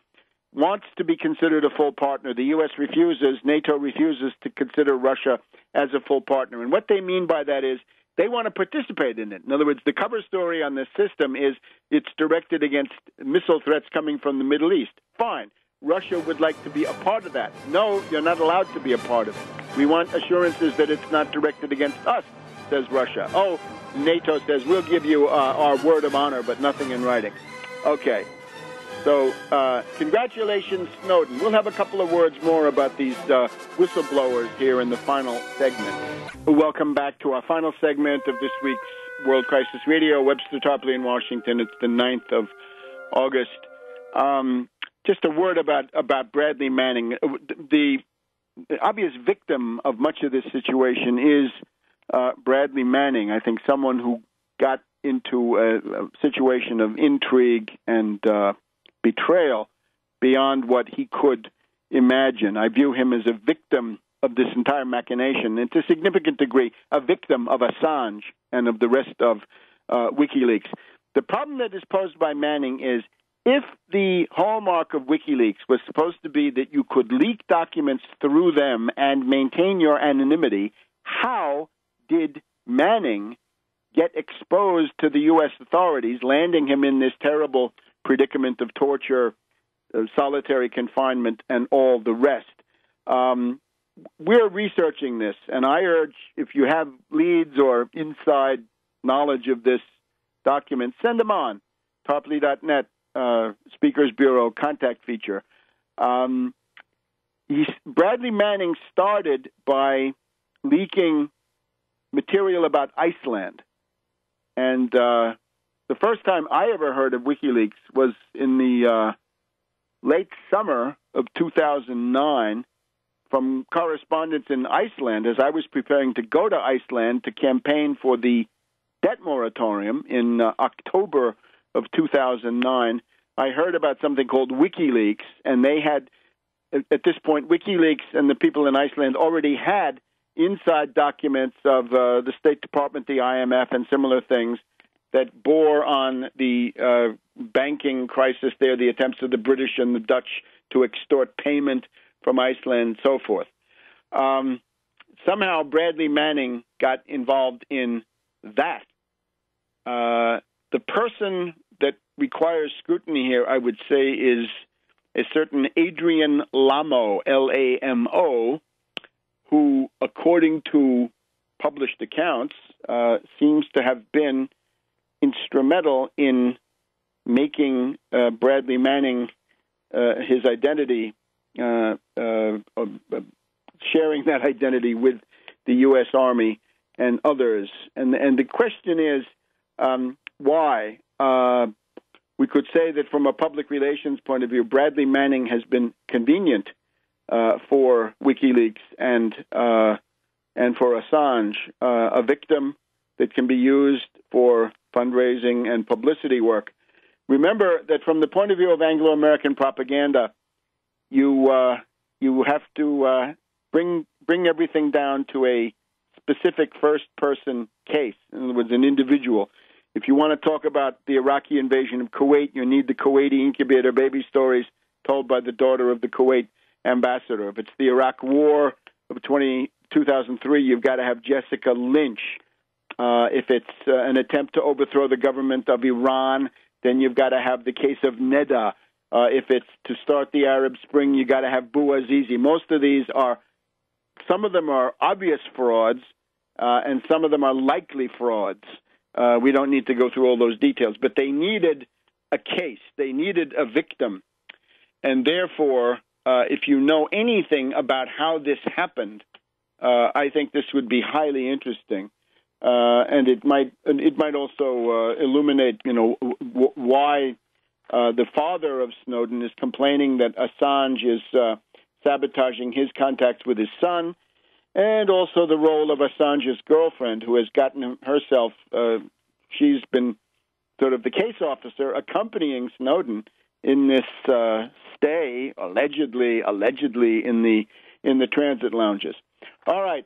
wants to be considered a full partner. The U.S. refuses, NATO refuses to consider Russia as a full partner. And what they mean by that is they want to participate in it. In other words, the cover story on this system is it's directed against missile threats coming from the Middle East. Fine. Russia would like to be a part of that. No, you're not allowed to be a part of it. We want assurances that it's not directed against us, says Russia. Oh, NATO says, we'll give you our word of honor, but nothing in writing. Okay. So congratulations, Snowden. We'll have a couple of words more about these whistleblowers here in the final segment. Welcome back to our final segment of this week's World Crisis Radio. Webster Tarpley in Washington. It's the 9th of August. Just a word about Bradley Manning. The obvious victim of much of this situation is Bradley Manning. I think someone who got into a situation of intrigue and betrayal beyond what he could imagine. I view him as a victim of this entire machination, and to a significant degree, a victim of Assange and of the rest of WikiLeaks. The problem that is posed by Manning is if the hallmark of WikiLeaks was supposed to be that you could leak documents through them and maintain your anonymity, how did Manning get exposed to the U.S. authorities, landing him in this terrible predicament of torture, solitary confinement, and all the rest? We're researching this, and I urge, if you have leads or inside knowledge of this document, send them on. Tarpley.net, Speakers Bureau contact feature. Bradley Manning started by leaking material about Iceland. And the first time I ever heard of WikiLeaks was in the late summer of 2009 from correspondents in Iceland as I was preparing to go to Iceland to campaign for the debt moratorium in October of 2009. I heard about something called WikiLeaks, and they had, at this point, WikiLeaks and the people in Iceland already had inside documents of the State Department, the IMF, and similar things that bore on the banking crisis there, the attempts of the British and the Dutch to extort payment from Iceland, and so forth. Somehow Bradley Manning got involved in that. The person that requires scrutiny here, I would say, is a certain Adrian Lamo, L-A-M-O, who, according to published accounts, seems to have been instrumental in making Bradley Manning his identity, sharing that identity with the U.S. Army and others. And the question is, why? We could say that from a public relations point of view, Bradley Manning has been convenient for WikiLeaks and for Assange, a victim that can be used for fundraising and publicity work. Remember that from the point of view of Anglo-American propaganda, you have to bring everything down to a specific first-person case. In other words, an individual. If you want to talk about the Iraqi invasion of Kuwait, you need the Kuwaiti incubator baby stories told by the daughter of the Kuwait ambassador. If it's the Iraq War of 2003, you've got to have Jessica Lynch. If it's an attempt to overthrow the government of Iran, then you've got to have the case of Neda. If it's to start the Arab Spring, you've got to have Bouazizi. Most of these some of them are obvious frauds, and some of them are likely frauds. We don't need to go through all those details, but they needed a case. They needed a victim. And therefore, if you know anything about how this happened, I think this would be highly interesting. And it might also illuminate, why the father of Snowden is complaining that Assange is sabotaging his contacts with his son, and also the role of Assange's girlfriend, who has gotten herself, she's been sort of the case officer accompanying Snowden in this stay, allegedly in the transit lounges. All right.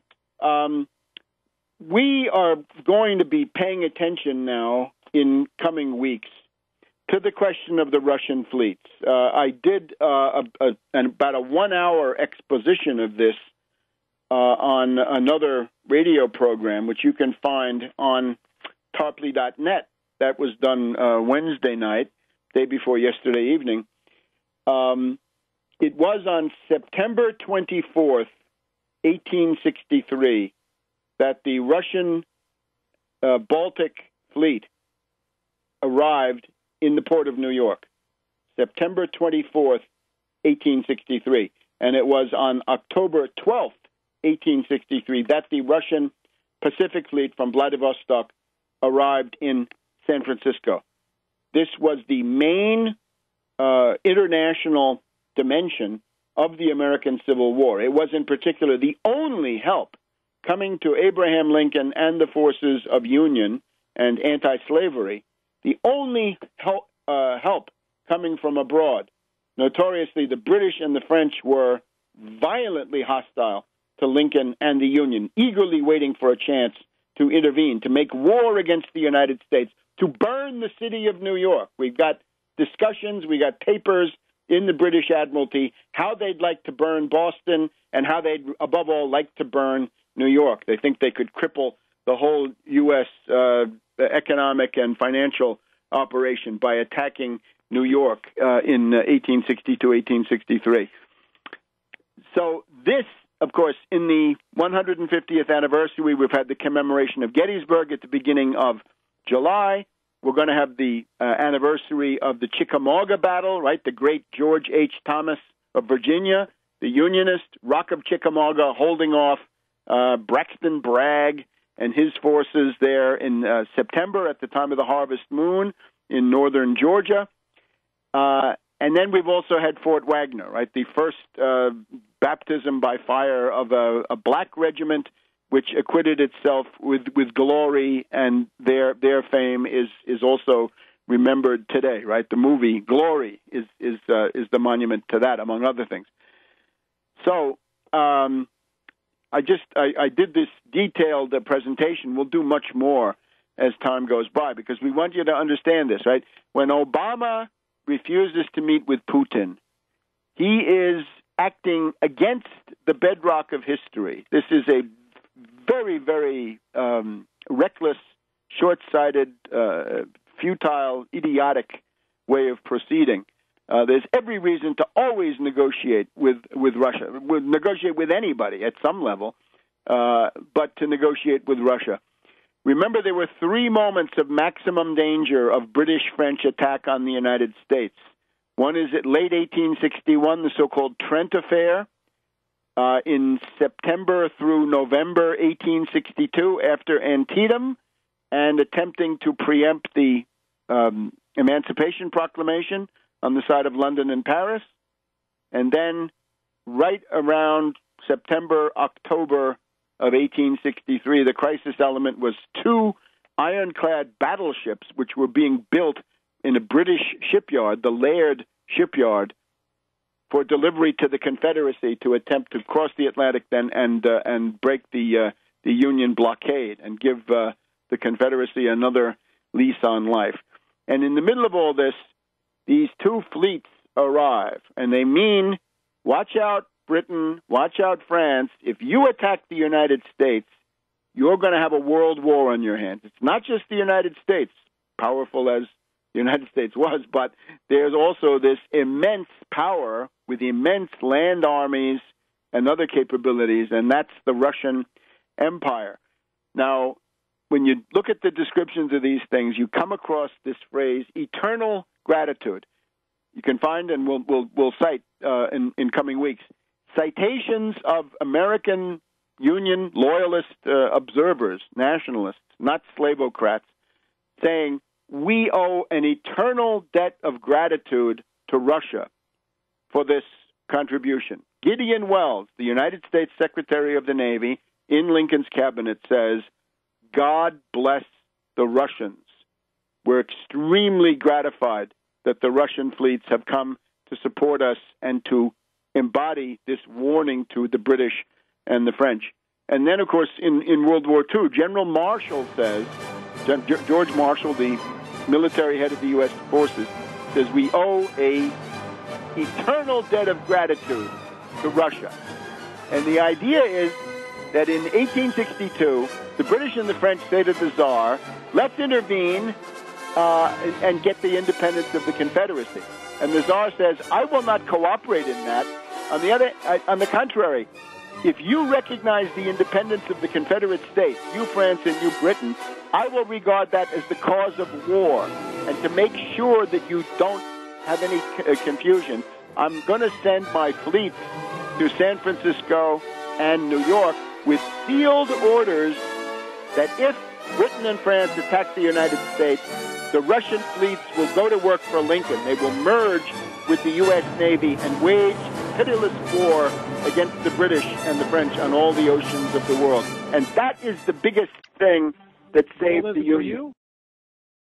We are going to be paying attention now in coming weeks to the question of the Russian fleets. I did about a 1-hour exposition of this on another radio program, which you can find on Tarpley.net. That was done Wednesday night, day before yesterday evening. It was on September 24th, 1863, that the Russian Baltic fleet arrived in the port of New York, September 24th, 1863. And it was on October 12th, 1863, that the Russian Pacific Fleet from Vladivostok arrived in San Francisco. This was the main international dimension of the American Civil War. It was in particular the only help coming to Abraham Lincoln and the forces of Union and anti-slavery, the only help coming from abroad. Notoriously, the British and the French were violently hostile to Lincoln and the Union, eagerly waiting for a chance to intervene, to make war against the United States, to burn the city of New York. We've got discussions, we got papers in the British Admiralty, how they'd like to burn Boston and how they'd, above all, like to burn New York. They think they could cripple the whole U.S. Economic and financial operation by attacking New York in 1862, 1863. So this, of course, in the 150th anniversary, we've had the commemoration of Gettysburg at the beginning of July. We're going to have the anniversary of the Chickamauga battle, right? The great George H. Thomas of Virginia, the Unionist, Rock of Chickamauga, holding off Braxton Bragg and his forces there in September at the time of the harvest moon in northern Georgia. And then we've also had Fort Wagner, right? The first baptism by fire of a black regiment, which acquitted itself with glory, and their fame is also remembered today, right? The movie Glory is the monument to that, among other things. So I did this detailed presentation. We'll do much more as time goes by, because we want you to understand this, right? When Obama refuses to meet with Putin, he is acting against the bedrock of history. This is a very, very reckless, short-sighted, futile, idiotic way of proceeding. There's every reason to always negotiate with Russia, negotiate with anybody at some level, but to negotiate with Russia. Remember, there were 3 moments of maximum danger of British-French attack on the United States. One is at late 1861, the so-called Trent Affair, in September through November 1862, after Antietam, and attempting to preempt the Emancipation Proclamation on the side of London and Paris. And then right around September, October of 1863, the crisis element was 2 ironclad battleships which were being built in a British shipyard, the Laird shipyard, for delivery to the Confederacy to attempt to cross the Atlantic then and break the Union blockade and give the Confederacy another lease on life. And in the middle of all this, these 2 fleets arrive, and they mean, watch out, Britain, watch out, France. If you attack the United States, you're going to have a world war on your hands. It's not just the United States, powerful as the United States was, but there's also this immense power with immense land armies and other capabilities, and that's the Russian Empire. Now, when you look at the descriptions of these things, you come across this phrase, eternal gratitude. You can find, and we'll cite in coming weeks, citations of American Union loyalist observers, nationalists, not slavocrats, saying, we owe an eternal debt of gratitude to Russia for this contribution. Gideon Welles, the United States Secretary of the Navy, in Lincoln's cabinet says, God bless the Russians. We're extremely gratified that the Russian fleets have come to support us and to embody this warning to the British and the French. And then, of course, in World War II, General Marshall says, George Marshall, the military head of the U.S. forces, says we owe a eternal debt of gratitude to Russia. And the idea is that in 1862, the British and the French say to the Tsar, let's intervene and get the independence of the Confederacy. And the Tsar says, I will not cooperate in that. On the contrary, if you recognize the independence of the Confederate States, you France and you Britain, I will regard that as the cause of war. And to make sure that you don't have any confusion, I'm going to send my fleets to San Francisco and New York with sealed orders that if Britain and France attack the United States, the Russian fleets will go to work for Lincoln. They will merge with the U.S. Navy and wage pitiless war against the British and the French on all the oceans of the world. And that is the biggest thing that saved the Union.